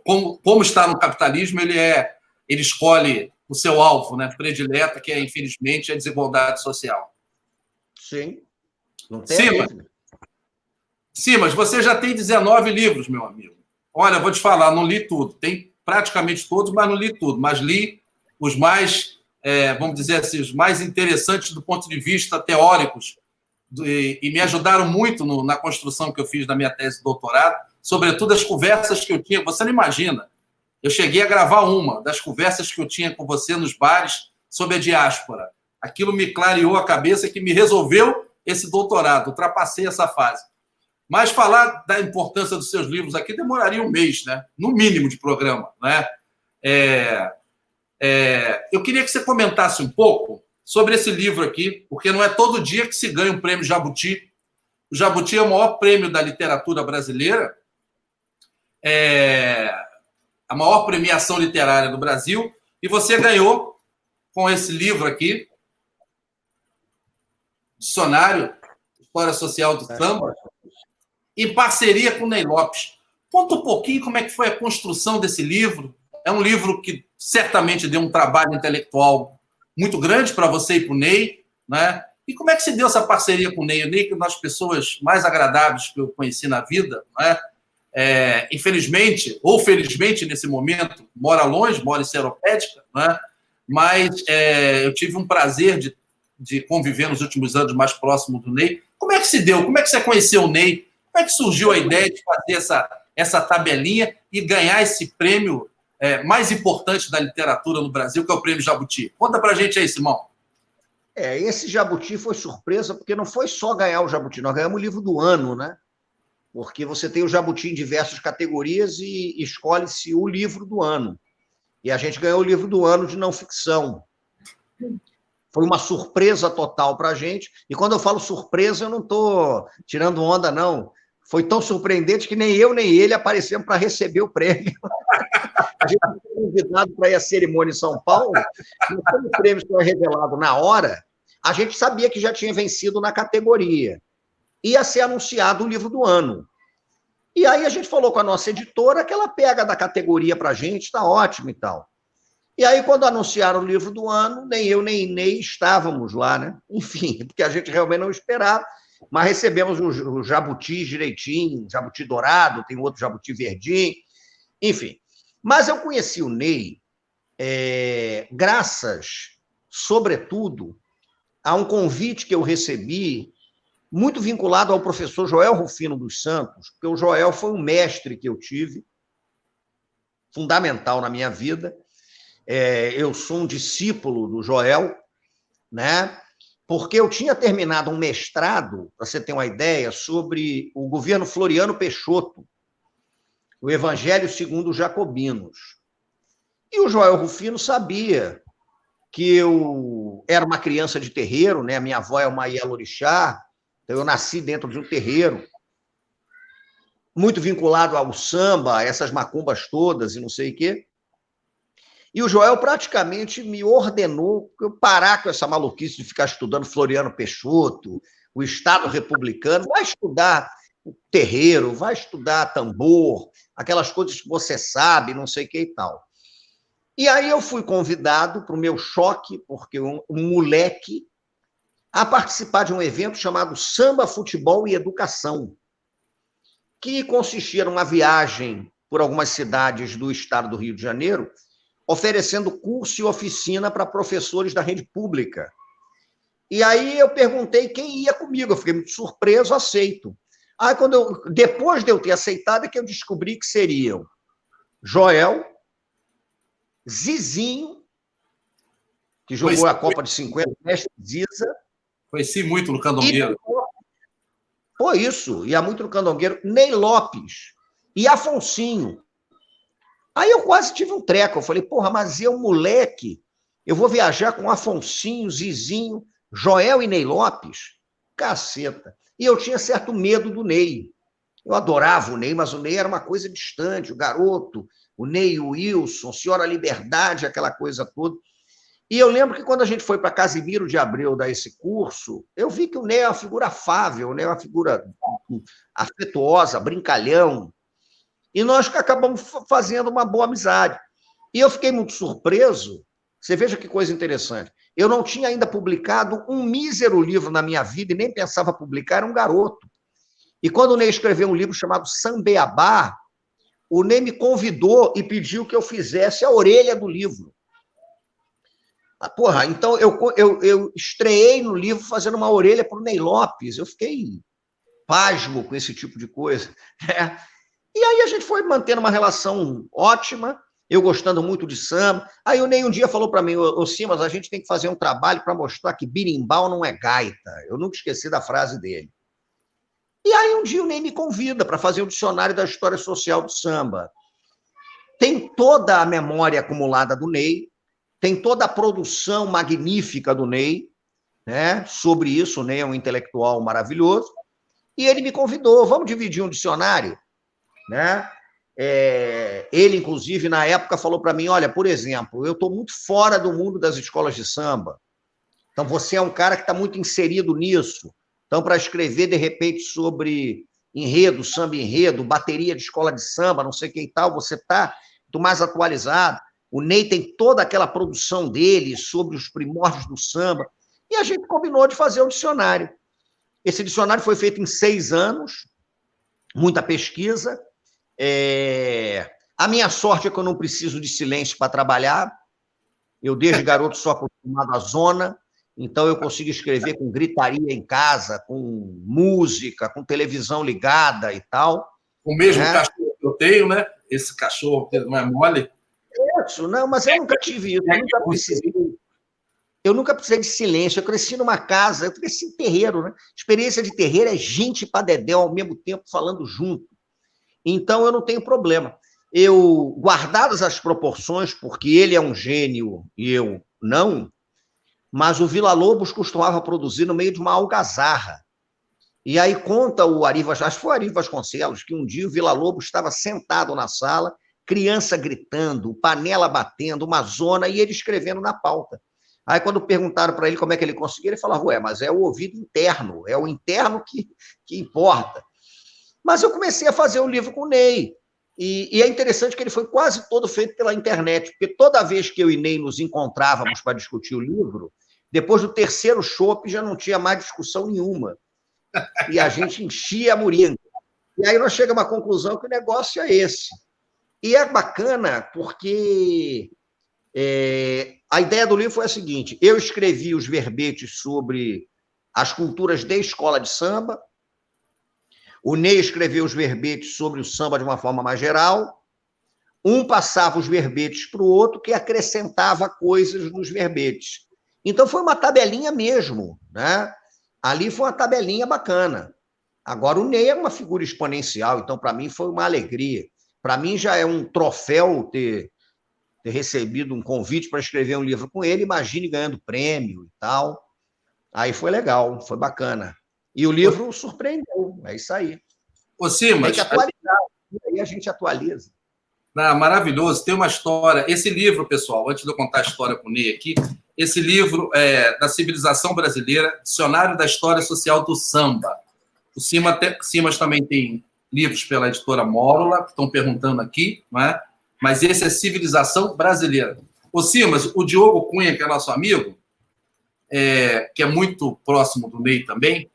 Speaker 2: como está no capitalismo, ele escolhe o seu alvo, né, predileto, que é, infelizmente, a desigualdade social.
Speaker 1: Sim. Não tem dúvida.
Speaker 2: Simas, você já tem 19 livros, meu amigo. Olha, vou te falar, não li tudo. Tem praticamente todos, mas não li tudo. Mas li os mais, vamos dizer assim, os mais interessantes do ponto de vista teóricos e me ajudaram muito na construção que eu fiz da minha tese de doutorado, sobretudo as conversas que eu tinha. Você não imagina. Eu cheguei a gravar uma das conversas que eu tinha com você nos bares sobre a diáspora. Aquilo me clareou a cabeça que me resolveu esse doutorado. Ultrapassei essa fase. Mas falar da importância dos seus livros aqui demoraria um mês, né? No mínimo de programa, né? Eu queria que você comentasse um pouco sobre esse livro aqui, porque não é todo dia que se ganha um prêmio Jabuti. O Jabuti é o maior prêmio da literatura brasileira, a maior premiação literária do Brasil, e você ganhou com esse livro aqui, Dicionário, História Social do Samba, em parceria com o Ney Lopes. Conta um pouquinho como é que foi a construção desse livro. É um livro que certamente deu um trabalho intelectual muito grande para você e para o Ney, né? E como é que se deu essa parceria com o Ney? O Ney é uma das pessoas mais agradáveis que eu conheci na vida, né? Infelizmente, ou felizmente nesse momento, mora longe, mora em Seropédica, né? Mas eu tive um prazer de conviver nos últimos anos mais próximo do Ney. Como é que se deu? Como é que você conheceu o Ney? Como é que surgiu a ideia de fazer essa tabelinha e ganhar esse prêmio mais importante da literatura no Brasil, que é o Prêmio Jabuti? Conta pra gente aí, Simão.
Speaker 1: Esse Jabuti foi surpresa, porque não foi só ganhar o Jabuti, nós ganhamos o livro do ano, né? Porque você tem o Jabuti em diversas categorias e escolhe-se o livro do ano. E a gente ganhou o livro do ano de não ficção. Foi uma surpresa total para a gente. E quando eu falo surpresa, eu não estou tirando onda, não. Foi tão surpreendente que nem eu nem ele aparecemos para receber o prêmio. A gente foi convidado para ir à cerimônia em São Paulo, e como o prêmio foi revelado na hora, a gente sabia que já tinha vencido na categoria. Ia ser anunciado o livro do ano. E aí a gente falou com a nossa editora que ela pega da categoria para a gente, está ótimo e tal. E aí, quando anunciaram o livro do ano, nem eu nem Ney estávamos lá, né? Enfim, porque a gente realmente não esperava, mas recebemos o Jabuti direitinho, Jabuti dourado, tem outro Jabuti verdinho, enfim. Mas eu conheci o Ney graças, sobretudo, a um convite que eu recebi, muito vinculado ao professor Joel Rufino dos Santos, porque o Joel foi um mestre que eu tive, fundamental na minha vida. Eu sou um discípulo do Joel, né? Porque eu tinha terminado um mestrado, para você ter uma ideia, sobre o governo Floriano Peixoto. o Evangelho segundo os Jacobinos. E o Joel Rufino sabia que eu era uma criança de terreiro, né? Minha avó é uma Ielorixá, então eu nasci dentro de um terreiro, muito vinculado ao samba, essas macumbas todas e não sei o quê. E o Joel praticamente me ordenou eu parar com essa maluquice de ficar estudando Floriano Peixoto, o Estado republicano, vai estudar terreiro, vai estudar tambor, aquelas coisas que você sabe, não sei o que e tal. E aí eu fui convidado, para o meu choque, porque um moleque, a participar de um evento chamado Samba, Futebol e Educação, que consistia numa viagem por algumas cidades do estado do Rio de Janeiro, oferecendo curso e oficina para professores da rede pública. E aí eu perguntei quem ia comigo, eu fiquei muito surpreso, aceito. Aí, depois de eu ter aceitado, é que eu descobri que seriam Joel, Zizinho, que jogou a Copa de 50, mestre Ziza.
Speaker 2: Conheci muito no Candongueiro.
Speaker 1: Foi isso, ia muito no Candongueiro. Ney Lopes e Afonsinho. Aí eu quase tive um treco. Eu falei, porra, mas eu, moleque, eu vou viajar com Afonsinho, Zizinho, Joel e Ney Lopes? Caceta. E eu tinha certo medo do Ney. Eu adorava o Ney, mas o Ney era uma coisa distante, o garoto, o Ney e o Wilson, Senhora Liberdade, aquela coisa toda. E eu lembro que quando a gente foi para Casimiro de Abreu dar esse curso, eu vi que o Ney é uma figura afável, né? Uma figura afetuosa, brincalhão. E nós acabamos fazendo uma boa amizade. E eu fiquei muito surpreso. Você veja que coisa interessante. Eu não tinha ainda publicado um mísero livro na minha vida e nem pensava publicar, era um garoto. E quando o Ney escreveu um livro chamado Sambeabá, o Ney me convidou e pediu que eu fizesse a orelha do livro. Porra, então eu estreei no livro fazendo uma orelha para o Ney Lopes. Eu fiquei pasmo com esse tipo de coisa. Né? E aí a gente foi mantendo uma relação ótima, eu gostando muito de samba. Aí o Ney um dia falou para mim, ô Simas, a gente tem que fazer um trabalho para mostrar que birimbau não é gaita. Eu nunca esqueci da frase dele. E aí um dia o Ney me convida para fazer um dicionário da história social do samba. Tem toda a memória acumulada do Ney, tem toda a produção magnífica do Ney, né? Sobre isso, o Ney é um intelectual maravilhoso, e ele me convidou, vamos dividir um dicionário, né? Ele, inclusive, na época, falou para mim, olha, por exemplo, eu estou muito fora do mundo das escolas de samba, então você é um cara que está muito inserido nisso, então, para escrever, de repente, sobre enredo, samba enredo, bateria de escola de samba, não sei o que e tal, você está muito mais atualizado. O Ney tem toda aquela produção dele sobre os primórdios do samba, e a gente combinou de fazer um dicionário. Esse dicionário foi feito em 6 anos, muita pesquisa. A minha sorte é que eu não preciso de silêncio para trabalhar. Eu, desde garoto, sou acostumado à zona, então eu consigo escrever com gritaria em casa, com música, com televisão ligada e tal.
Speaker 2: O mesmo cachorro que eu tenho, né? Esse cachorro que não é mole.
Speaker 1: Isso, não, mas eu nunca tive isso, eu nunca precisei de silêncio, eu cresci numa casa, eu cresci em terreiro, né? Experiência de terreiro é gente para dedéu ao mesmo tempo falando junto. Então eu não tenho problema. Eu, guardadas as proporções, porque ele é um gênio e eu não, mas o Villa-Lobos costumava produzir no meio de uma algazarra. E aí conta o Ari Vasconcelos, acho que foi o Ari Vasconcelos, que um dia o Villa-Lobos estava sentado na sala, criança gritando, panela batendo, uma zona, e ele escrevendo na pauta. Aí, quando perguntaram para ele como é que ele conseguia, ele falava, ué, mas é o ouvido interno, é o interno que importa. Mas eu comecei a fazer o livro com o Ney, e é interessante que ele foi quase todo feito pela internet, porque toda vez que eu e Ney nos encontrávamos para discutir o livro, depois do terceiro chopp já não tinha mais discussão nenhuma. E a gente enchia a moringa. E aí nós chegamos à conclusão que o negócio é esse. E é bacana porque a ideia do livro foi a seguinte, eu escrevi os verbetes sobre as culturas de escola de samba, o Ney escreveu os verbetes sobre o samba de uma forma mais geral, um passava os verbetes para o outro, que acrescentava coisas nos verbetes. Então foi uma tabelinha mesmo, né? Ali foi uma tabelinha bacana. Agora, o Ney é uma figura exponencial, então, para mim, foi uma alegria. Para mim já é um troféu ter recebido um convite para escrever um livro com ele, imagine ganhando prêmio e tal. Aí foi legal, foi bacana. E o livro surpreendeu, é isso aí.
Speaker 2: Ô, Simas,
Speaker 1: tem que atualizar, aí a gente atualiza.
Speaker 2: Maravilhoso, tem uma história. Esse livro, pessoal, antes de eu contar a história com o Ney aqui, esse livro é da Civilização Brasileira, Dicionário da História Social do Samba. O Simas também tem livros pela editora Mórula, que estão perguntando aqui, não é? Mas esse é Civilização Brasileira. Ô, Simas, o Diogo Cunha, que é nosso amigo, que é muito próximo do Ney também,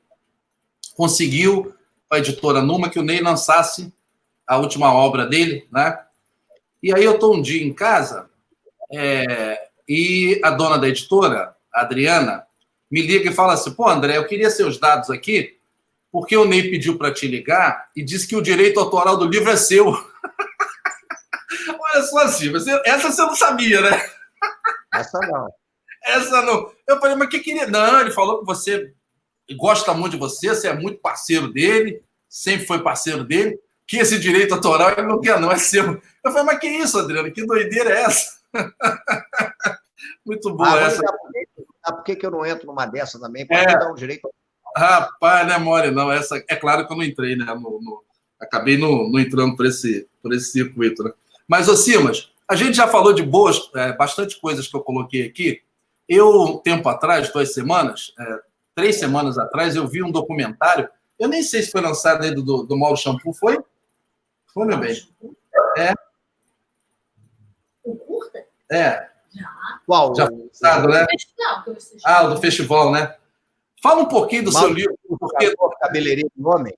Speaker 2: conseguiu, com a editora Numa, que o Ney lançasse a última obra dele, né? E aí eu estou um dia em casa e a dona da editora, a Adriana, me liga e fala assim, pô, André, eu queria seus dados aqui, porque o Ney pediu para te ligar e disse que o direito autoral do livro é seu. Olha só assim, essa você não sabia, né?
Speaker 1: Essa não.
Speaker 2: Essa não. Eu falei, mas que queria... Não, ele falou que você gosta muito de você é muito parceiro dele, sempre foi parceiro dele, que esse direito autoral ele não quer, não, é seu. Eu falei, mas que isso, Adriano? Que doideira é essa? Muito boa essa.
Speaker 1: Por que eu não entro numa dessa também? Para dar um direito.
Speaker 2: Rapaz, não é mole, não. Essa, é claro que eu não entrei, né? Acabei não entrando por esse circuito, né? Mas, ô Simas, a gente já falou de bastante coisas que eu coloquei aqui. Eu, tempo atrás, 2 semanas, 3 semanas atrás, eu vi um documentário. Eu nem sei se foi lançado aí do Mauro Shampoo, foi? Foi, meu bem?
Speaker 3: O curta?
Speaker 2: Já.
Speaker 1: Qual?
Speaker 2: Já foi lançado, né? O do festival, né? Fala um pouquinho do seu livro. Porque...
Speaker 1: Cabeleireiro do Homem?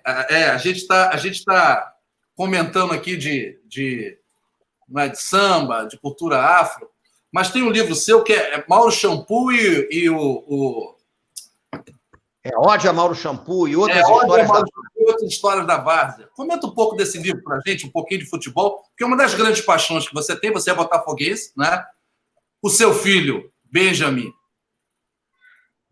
Speaker 2: A gente tá comentando aqui de samba, de cultura afro, mas tem um livro seu que é Mauro Shampoo e o...
Speaker 1: Ódio a Mauro Shampoo e outras histórias
Speaker 2: da Várzea. Comenta um pouco desse livro para a gente, um pouquinho de futebol, porque é uma das grandes paixões que você tem, você é botafoguense, né? O seu filho, Benjamin,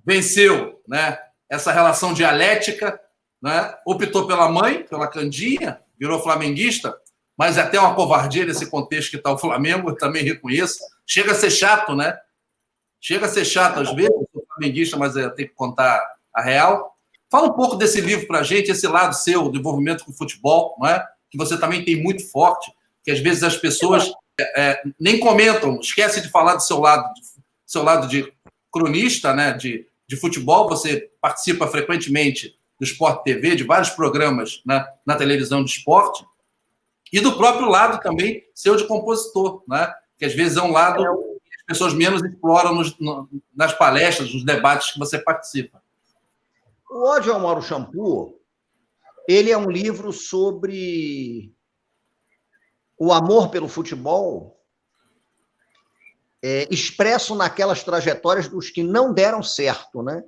Speaker 2: venceu, né, essa relação dialética, né? Optou pela mãe, pela Candinha, virou flamenguista, mas até uma covardia nesse contexto que está o Flamengo, eu também reconheço. Chega a ser chato, né? Chega a ser chato às vezes, eu sou flamenguista, mas eu tenho que contar a real. Fala um pouco desse livro para a gente, esse lado seu, do envolvimento com o futebol, não é? Que você também tem muito forte, que às vezes as pessoas nem comentam, esquece de falar do seu lado de cronista, né? De futebol. Você participa frequentemente do Sport TV, de vários programas, né, na televisão de esporte, e do próprio lado também seu de compositor, né? Que às vezes é um lado que as pessoas menos exploram nas palestras, nos debates que você participa.
Speaker 1: O Ódio ao Mauro Shampoo, ele é um livro sobre o amor pelo futebol expresso naquelas trajetórias dos que não deram certo, né?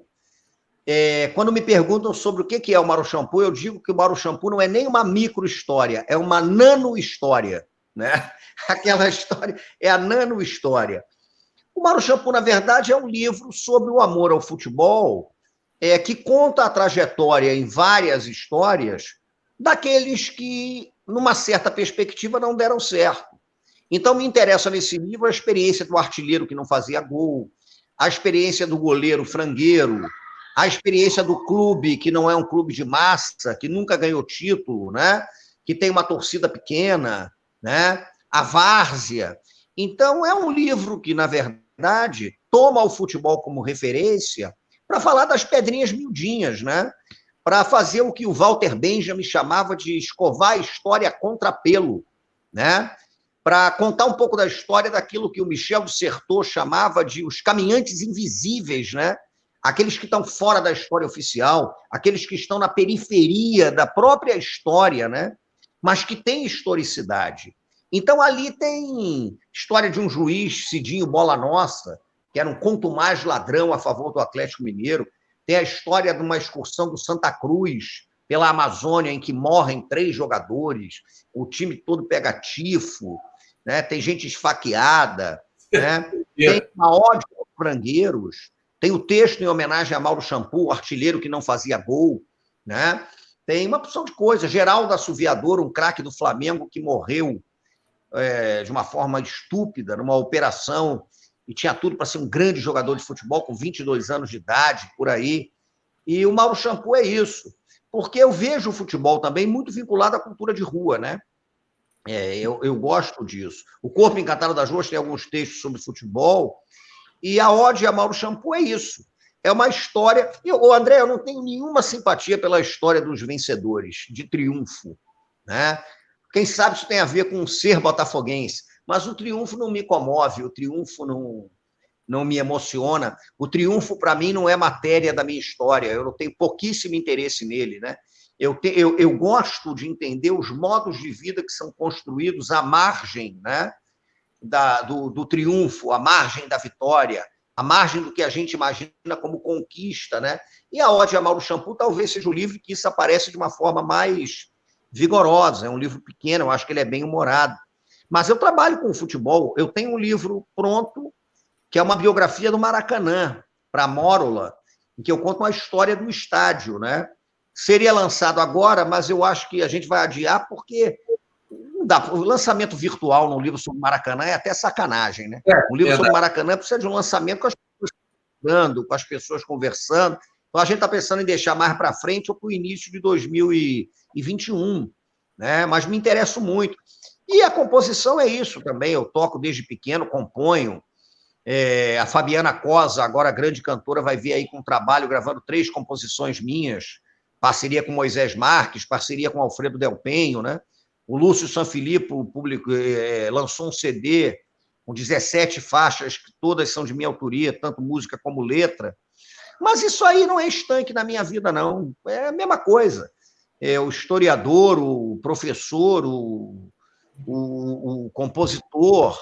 Speaker 1: Quando me perguntam sobre o que é o Mauro Shampoo, eu digo que o Mauro Shampoo não é nem uma micro-história, é uma nano-história, né? Aquela história é a nano-história. O Mauro Shampoo, na verdade, é um livro sobre o amor ao futebol, que conta a trajetória em várias histórias daqueles que, numa certa perspectiva, não deram certo. Então, me interessa nesse livro a experiência do artilheiro que não fazia gol, a experiência do goleiro frangueiro, a experiência do clube, que não é um clube de massa, que nunca ganhou título, né? Que tem uma torcida pequena, né? A várzea. Então, é um livro que, na verdade, toma o futebol como referência para falar das pedrinhas miudinhas, né? Para fazer o que o Walter Benjamin chamava de escovar a história contra pelo, né? Para contar um pouco da história daquilo que o Michel de Certeau chamava de os caminhantes invisíveis, né? Aqueles que estão fora da história oficial, aqueles que estão na periferia da própria história, né? Mas que têm historicidade. Então, ali tem história de um juiz, Cidinho Bola Nossa, que era um contumaz ladrão a favor do Atlético Mineiro. Tem a história de uma excursão do Santa Cruz pela Amazônia, em que morrem 3 jogadores, o time todo pega tifo, né? Tem gente esfaqueada, né? Tem uma ódio aos frangueiros, tem o texto em homenagem a Mauro Shampoo, o artilheiro que não fazia gol, né? Tem uma porção de coisa. Geraldo Assoviador, um craque do Flamengo que morreu de uma forma estúpida, numa operação, e tinha tudo para ser um grande jogador de futebol, com 22 anos de idade, por aí. E o Mauro Shampoo é isso. Porque eu vejo o futebol também muito vinculado à cultura de rua, né? Eu gosto disso. O Corpo Encantado das Ruas tem alguns textos sobre futebol, e a Ode a Mauro Shampoo é isso. É uma história... André, eu não tenho nenhuma simpatia pela história dos vencedores, de triunfo, né? Quem sabe isso tem a ver com o ser botafoguense, mas o triunfo não me comove, o triunfo não me emociona. O triunfo, para mim, não é matéria da minha história, eu não tenho pouquíssimo interesse nele, né? Eu gosto de entender os modos de vida que são construídos à margem, né, do triunfo, à margem da vitória, à margem do que a gente imagina como conquista, né? E a Ode a Mauro Shampoo talvez seja o livro que isso aparece de uma forma mais vigorosa. É um livro pequeno, eu acho que ele é bem humorado. Mas eu trabalho com futebol, eu tenho um livro pronto, que é uma biografia do Maracanã, para a Mórola, em que eu conto uma história do estádio, né? Seria lançado agora, mas eu acho que a gente vai adiar, porque não dá. O lançamento virtual num livro sobre o Maracanã é até sacanagem, né? Um livro sobre o Maracanã precisa de um lançamento com as pessoas falando, com as pessoas conversando. Então, a gente está pensando em deixar mais para frente ou para o início de 2021, né? Mas me interesso muito. E a composição é isso também. Eu toco desde pequeno, componho. A Fabiana Cosa, agora grande cantora, vai vir aí com um trabalho gravando 3 composições minhas, parceria com Moisés Marques, parceria com Alfredo Del Penho, né? O Lúcio Sanfilippo lançou um CD com 17 faixas, que todas são de minha autoria, tanto música como letra. Mas isso aí não é estanque na minha vida, não. É a mesma coisa. O historiador, o professor, o compositor,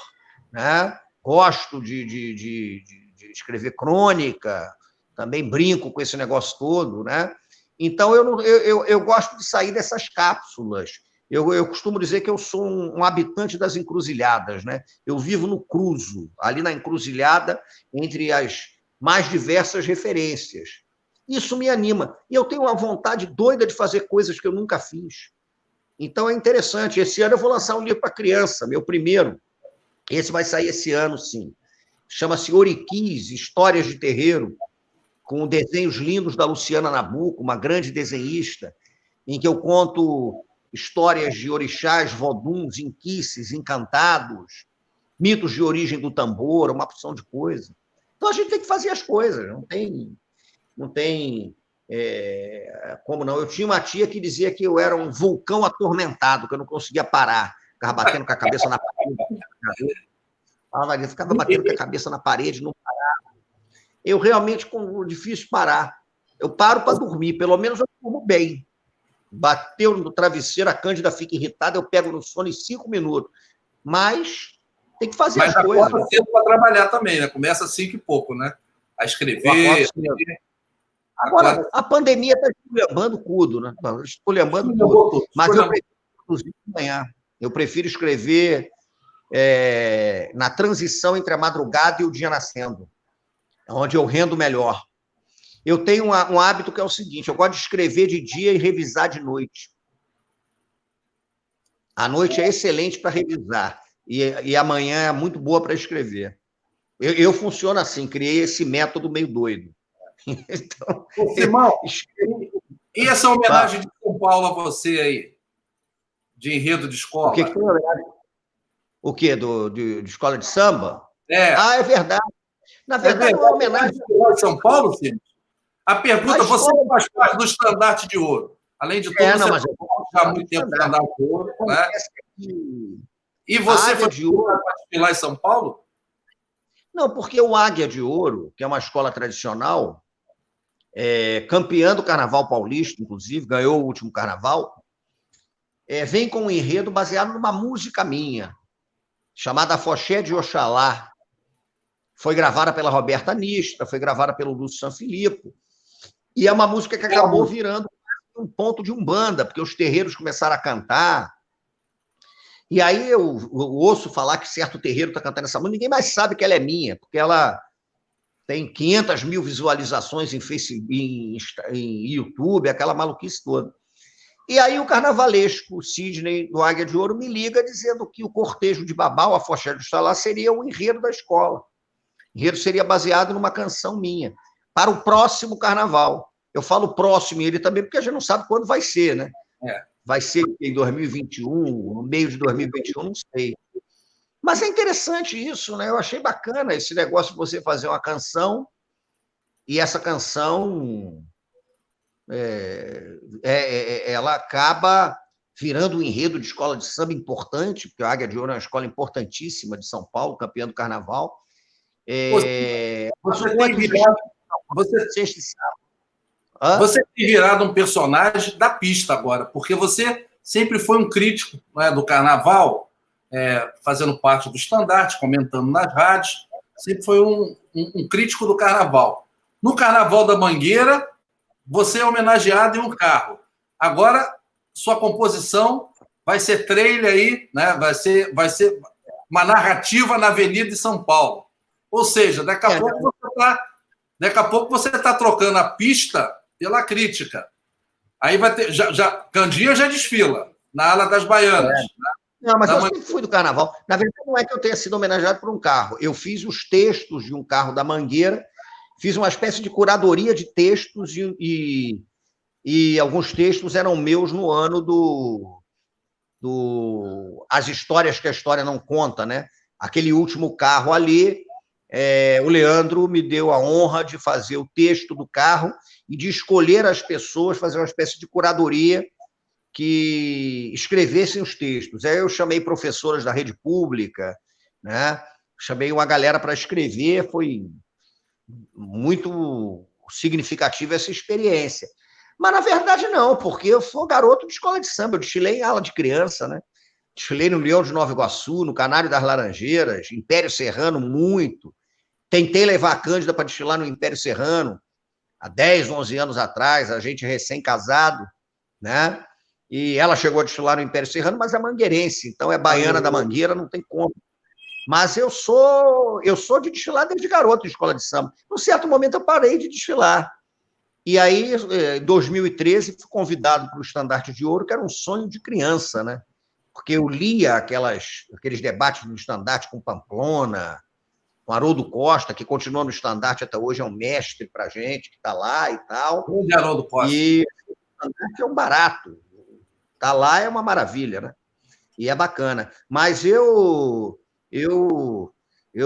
Speaker 1: né? Gosto de escrever crônica, também brinco com esse negócio todo, né? Então, eu gosto de sair dessas cápsulas. Eu costumo dizer que eu sou um habitante das encruzilhadas, né? Eu vivo no cruzo, ali na encruzilhada, entre as mais diversas referências. Isso me anima. E eu tenho uma vontade doida de fazer coisas que eu nunca fiz. Então, é interessante. Esse ano eu vou lançar um livro para criança, meu primeiro. Esse vai sair esse ano, sim. Chama-se Oriquis, Histórias de Terreiro, com desenhos lindos da Luciana Nabuco, uma grande desenhista, em que eu conto histórias de orixás, voduns, inquices, encantados, mitos de origem do tambor, uma porção de coisa. Então, a gente tem que fazer as coisas, não tem como não. Eu tinha uma tia que dizia que eu era um vulcão atormentado, que eu não conseguia parar, ficava batendo com a cabeça na parede. Ficava batendo com a cabeça na parede, não parava. Eu realmente, difícil parar. Eu paro para dormir, pelo menos eu durmo bem. Bateu no travesseiro, a Cândida fica irritada, eu pego no sono em 5 minutos. Mas tem que fazer as coisas.
Speaker 2: Mas cedo para trabalhar também, né? Começa às 5 e pouco, né? A escrever.
Speaker 1: Agora, a pandemia está esculhambando tudo, né? Esculhambando tudo. Mas eu prefiro produzir de manhã. Eu prefiro escrever na transição entre a madrugada e o dia nascendo, onde eu rendo melhor. Eu tenho um hábito que é o seguinte: eu gosto de escrever de dia e revisar de noite. A noite é excelente para revisar, e a manhã é muito boa para escrever. Eu funciono assim, criei esse método meio doido.
Speaker 2: Então, Simão, e essa homenagem de São Paulo a você aí? De enredo de escola?
Speaker 1: O que foi homenagem? O quê? De escola de samba?
Speaker 2: É.
Speaker 1: Ah, é verdade. Na verdade, é uma homenagem.
Speaker 2: De São Paulo, Simão? A pergunta, você faz parte do Estandarte de Ouro. Além de tudo, você já há muito tempo no Estandarte de Ouro, né? E você foi de ouro para desfilar em São Paulo?
Speaker 1: Não, porque o Águia de Ouro, que é uma escola tradicional, campeã do Carnaval Paulista, inclusive, ganhou o último Carnaval, vem com um enredo baseado numa música minha, chamada Foché de Oxalá. Foi gravada pela Roberta Nistra, foi gravada pelo Lúcio Sanfilippo, e é uma música que acabou virando um ponto de umbanda, porque os terreiros começaram a cantar. E aí eu ouço falar que certo terreiro está cantando essa música, ninguém mais sabe que ela é minha, porque ela tem 500 mil visualizações em Facebook, em YouTube, aquela maluquice toda. E aí o carnavalesco Sidney do Águia de Ouro me liga dizendo que o cortejo de Babá, o Afoxé do Estalar, seria o enredo da escola. O enredo seria baseado numa canção minha, para o próximo carnaval. Eu falo próximo ele também, porque a gente não sabe quando vai ser, né? Vai ser em 2021, no meio de 2021, não sei. Mas é interessante isso, né? Eu achei bacana esse negócio de você fazer uma canção e essa canção ela acaba virando um enredo de escola de samba importante, porque a Águia de Ouro é uma escola importantíssima de São Paulo, campeã do carnaval.
Speaker 2: Você tem virado, você tem virado um personagem da pista agora, porque você sempre foi um crítico, né, do carnaval, fazendo parte do estandarte, comentando nas rádios, sempre foi um crítico do carnaval. No Carnaval da Mangueira, você é homenageado em um carro. Agora, sua composição vai ser trailer aí, né? Vai ser uma narrativa na Avenida de São Paulo. Ou seja, daqui a pouco você está trocando a pista pela crítica. Aí vai ter. Candinha já desfila na ala das baianas. Né?
Speaker 1: Não, mas eu sempre fui do carnaval. Na verdade, não é que eu tenha sido homenageado por um carro. Eu fiz os textos de um carro da Mangueira. Fiz uma espécie de curadoria de textos e alguns textos eram meus no ano As Histórias que a História Não Conta, né? Aquele último carro ali, o Leandro me deu a honra de fazer o texto do carro e de escolher as pessoas, fazer uma espécie de curadoria que escrevessem os textos. Aí eu chamei professoras da rede pública, né? Chamei uma galera para escrever, foi muito significativa essa experiência. Mas, na verdade, não, porque eu sou garoto de escola de samba, eu desfilei em aula de criança, né? Desfilei no Leão de Nova Iguaçu, no Canário das Laranjeiras, Império Serrano, muito. Tentei levar a Cândida para desfilar no Império Serrano, há 10, 11 anos atrás, a gente recém-casado, né? E ela chegou a desfilar no Império Serrano, mas é mangueirense, então é baiana da Mangueira, não tem como. Mas eu sou de desfilar desde garoto de escola de samba. Num certo momento, eu parei de desfilar. E aí, em 2013, fui convidado para o Estandarte de Ouro, que era um sonho de criança, né? Porque eu lia aqueles debates no Estandarte com Pamplona, com Haroldo Costa, que continua no Estandarte até hoje, é um mestre para a gente, que está lá e tal.
Speaker 2: O Haroldo Costa.
Speaker 1: E o Estandarte é um barato. Está lá é uma maravilha, né? E é bacana. Mas eu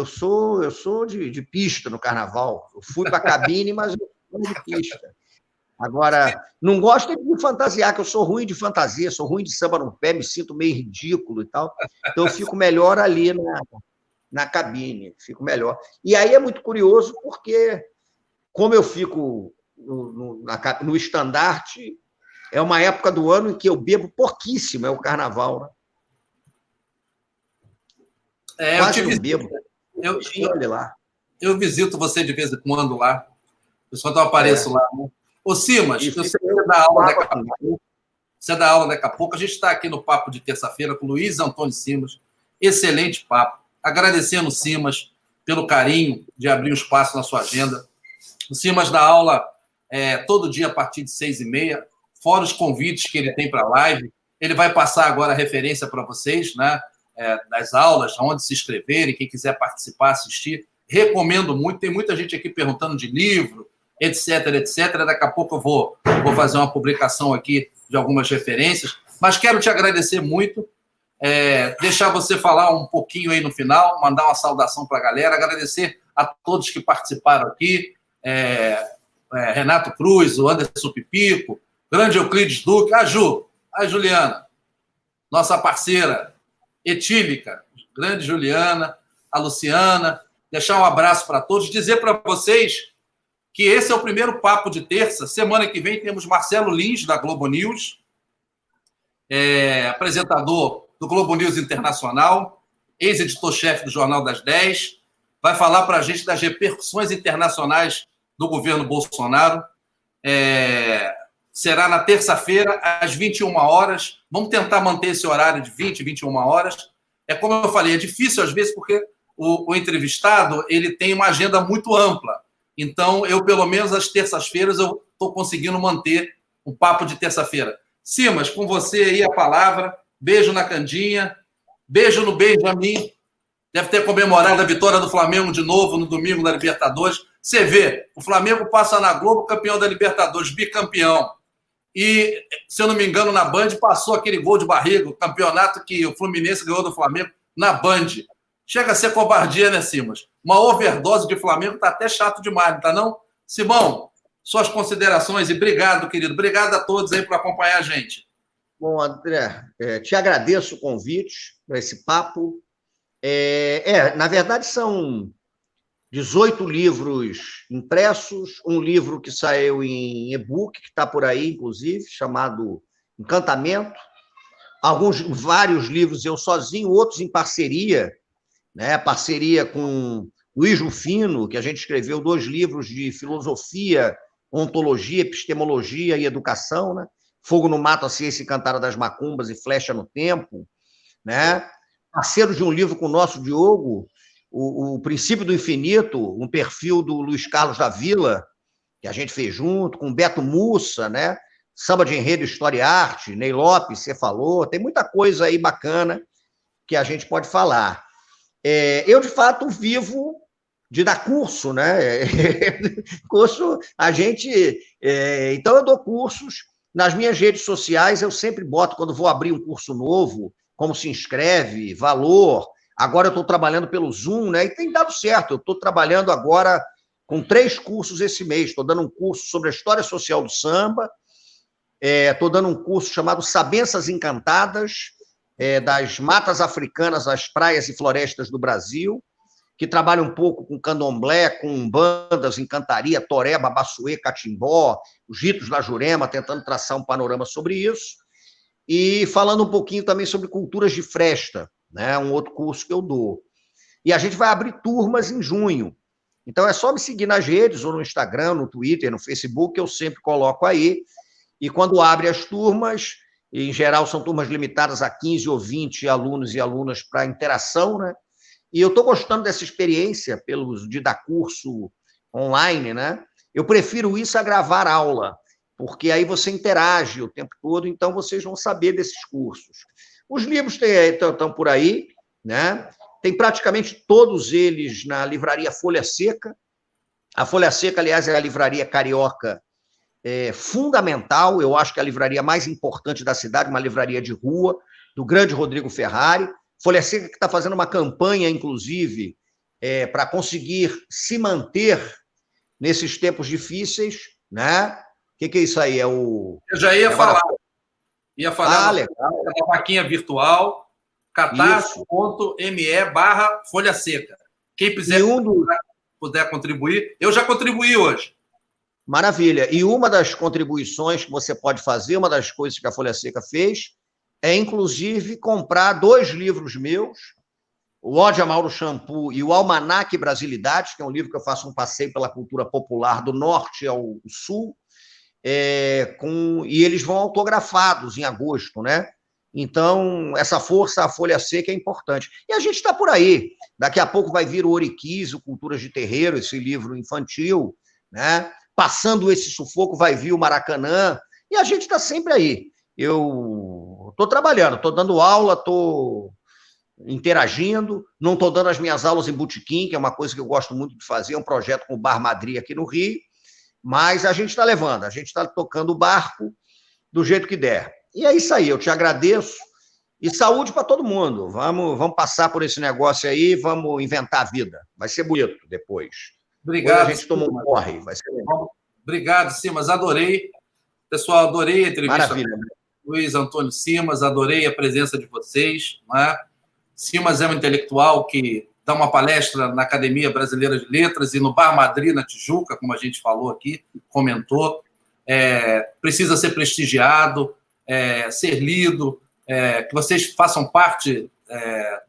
Speaker 1: sou de pista no carnaval. Eu fui para a cabine, mas eu sou de pista. Agora, não gosto de fantasiar, que eu sou ruim de fantasia, sou ruim de samba no pé, me sinto meio ridículo e tal. Então, eu fico melhor ali na cabine, fico melhor. E aí é muito curioso, porque como eu fico no estandarte, é uma época do ano em que eu bebo pouquíssimo, é o carnaval, né? Quase não bebo. Olha lá.
Speaker 2: Eu visito você de vez em quando lá. Eu só apareço lá. Né? Ô, Simas, eu sei que você dá aula daqui a pouco. Você dá aula daqui a pouco. A gente está aqui no papo de terça-feira com o Luiz Antônio Simas. Excelente papo. Agradecendo o Simas pelo carinho de abrir um espaço na sua agenda. O Simas dá aula todo dia a partir de 6h30, fora os convites que ele tem para a live. Ele vai passar agora a referência para vocês, né? Das aulas, onde se inscreverem, quem quiser participar, assistir. Recomendo muito. Tem muita gente aqui perguntando de livro, etc, etc. Daqui a pouco eu vou fazer uma publicação aqui de algumas referências. Mas quero te agradecer muito, deixar você falar um pouquinho aí no final, mandar uma saudação para a galera, agradecer a todos que participaram aqui, Renato Cruz, o Anderson Pipico, grande Euclides Duque, a Juliana, nossa parceira etílica, grande Juliana, a Luciana, deixar um abraço para todos, dizer para vocês que esse é o primeiro papo de terça. Semana que vem temos Marcelo Lins, da Globo News, apresentador do Globo News Internacional, ex-editor-chefe do Jornal das 10, vai falar para a gente das repercussões internacionais do governo Bolsonaro. Será na terça-feira, às 21 horas. Vamos tentar manter esse horário de 20, 21 horas. Como eu falei, é difícil às vezes porque o entrevistado ele tem uma agenda muito ampla. Então, eu, pelo menos, às terças-feiras, eu estou conseguindo manter o papo de terça-feira. Simas, com você aí a palavra. Beijo na Candinha, beijo no Benjamin. Deve ter comemorado a vitória do Flamengo de novo no domingo da Libertadores. Você vê, o Flamengo passa na Globo, campeão da Libertadores, bicampeão. E, se eu não me engano, na Band passou aquele gol de barriga, o campeonato que o Fluminense ganhou do Flamengo na Band. Chega a ser covardia, né, Simas? Uma overdose de Flamengo tá até chato demais, não tá não? Simão, suas considerações e obrigado, querido. Obrigado a todos aí por acompanhar a gente.
Speaker 1: Bom, André, te agradeço o convite para esse papo. Na verdade, são 18 livros impressos, um livro que saiu em e-book, que está por aí, inclusive, chamado Encantamento. Vários livros eu sozinho, outros em parceria, né? Parceria com Luiz Rufino, que a gente escreveu 2 livros de filosofia, ontologia, epistemologia e educação, né? Fogo no Mato, a Ciência Encantada das Macumbas e Flecha no Tempo, né? Parceiro de um livro com o nosso Diogo, o Princípio do Infinito, um perfil do Luiz Carlos da Vila, que a gente fez junto, com Beto Mussa, né? Samba de Enredo, História e Arte, Ney Lopes, você falou, tem muita coisa aí bacana que a gente pode falar. Eu, de fato, vivo de dar curso, né? Curso, a gente... então, eu dou cursos. Nas minhas redes sociais, eu sempre boto, quando vou abrir um curso novo, como se inscreve, valor. Agora eu estou trabalhando pelo Zoom, né? E tem dado certo. Eu estou trabalhando agora com 3 cursos esse mês. Estou dando um curso sobre a história social do samba. Estou dando um curso chamado Sabenças Encantadas, das matas africanas às praias e florestas do Brasil, que trabalha um pouco com candomblé, com bandas, encantaria, toré, babassuê, catimbó, os ritos da Jurema, tentando traçar um panorama sobre isso. E falando um pouquinho também sobre culturas de fresta, né? Um outro curso que eu dou. E a gente vai abrir turmas em junho. Então, é só me seguir nas redes, ou no Instagram, no Twitter, no Facebook, que eu sempre coloco aí. E quando abre as turmas, em geral são turmas limitadas a 15 ou 20 alunos e alunas para interação, né? E eu estou gostando dessa experiência de dar curso online, né? Eu prefiro isso a gravar aula, porque aí você interage o tempo todo, então vocês vão saber desses cursos. Os livros estão por aí, né? Tem praticamente todos eles na livraria Folha Seca. A Folha Seca, aliás, é a livraria carioca fundamental, eu acho que é a livraria mais importante da cidade, uma livraria de rua, do grande Rodrigo Ferrari. Folha Seca que está fazendo uma campanha, inclusive, para conseguir se manter nesses tempos difíceis, né? O que é isso aí?
Speaker 2: Eu já ia falar. Ia falar
Speaker 1: legal.
Speaker 2: Da vaquinha virtual, catarse.me/Folha Seca. Quem puder contribuir, eu já contribuí hoje.
Speaker 1: Maravilha. E uma das contribuições que você pode fazer, uma das coisas que a Folha Seca fez, é, inclusive, comprar 2 livros meus, o Ode a Mauro Shampoo e o Almanaque Brasilidades, que é um livro que eu faço um passeio pela cultura popular do norte ao sul, e eles vão autografados em agosto, né? Então, essa força à Folha Seca é importante. E a gente está por aí. Daqui a pouco vai vir o Oriquis, o Culturas de Terreiro, esse livro infantil, né? Passando esse sufoco, vai vir o Maracanã, e a gente está sempre aí. Eu estou trabalhando, estou dando aula, estou interagindo, não estou dando as minhas aulas em botequim, que é uma coisa que eu gosto muito de fazer, é um projeto com o Bar Madrid aqui no Rio, mas a gente está levando, a gente está tocando o barco do jeito que der. E é isso aí, eu te agradeço, e saúde para todo mundo. Vamos passar por esse negócio aí, vamos inventar a vida. Vai ser bonito depois.
Speaker 2: Obrigado.
Speaker 1: Hoje a gente toma um corre, vai ser legal.
Speaker 2: Obrigado, Simas, adorei. Pessoal, adorei a entrevista.
Speaker 1: Maravilha.
Speaker 2: Luiz Antônio Simas, adorei a presença de vocês. Né? Simas é um intelectual que dá uma palestra na Academia Brasileira de Letras e no Bar Madrid, na Tijuca, como a gente falou aqui, comentou. Precisa ser prestigiado, ser lido, que vocês façam parte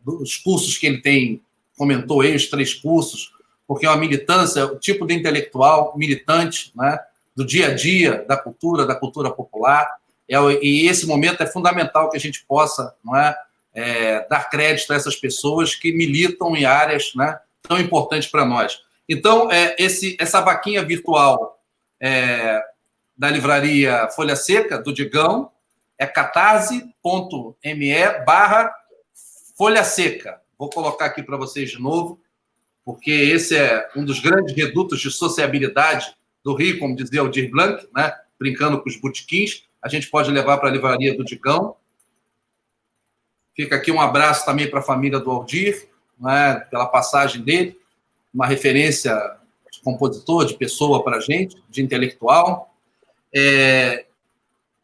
Speaker 2: dos cursos que ele tem, comentou aí, os 3 cursos, porque é uma militância, o tipo de intelectual militante, né, do dia a dia, da cultura popular, e esse momento é fundamental que a gente possa, não dar crédito a essas pessoas que militam em áreas, né, tão importantes para nós. Então, essa vaquinha virtual da livraria Folha Seca, do Digão, é catarse.me/Folha Seca. Vou colocar aqui para vocês de novo, porque esse é um dos grandes redutos de sociabilidade do Rio, como dizia o Aldir Blanc, né? Brincando com os botequins. A gente pode levar para a livraria do Digão. Fica aqui um abraço também para a família do Aldir, né? Pela passagem dele, uma referência de compositor, de pessoa para a gente, de intelectual.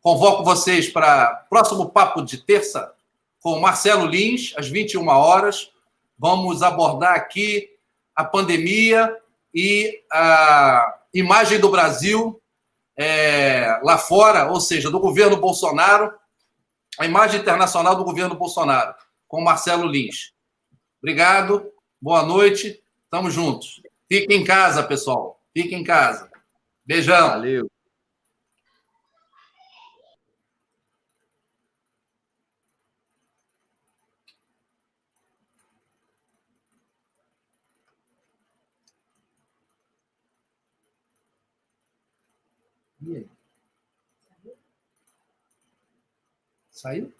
Speaker 2: Convoco vocês para o próximo papo de terça com o Marcelo Lins, às 21 horas. Vamos abordar aqui a pandemia e a imagem do Brasil lá fora, ou seja, do governo Bolsonaro, a imagem internacional do governo Bolsonaro, com o Marcelo Lins. Obrigado, boa noite, estamos juntos. Fiquem em casa, pessoal, fiquem em casa. Beijão.
Speaker 1: Valeu.
Speaker 2: E aí? Saiu?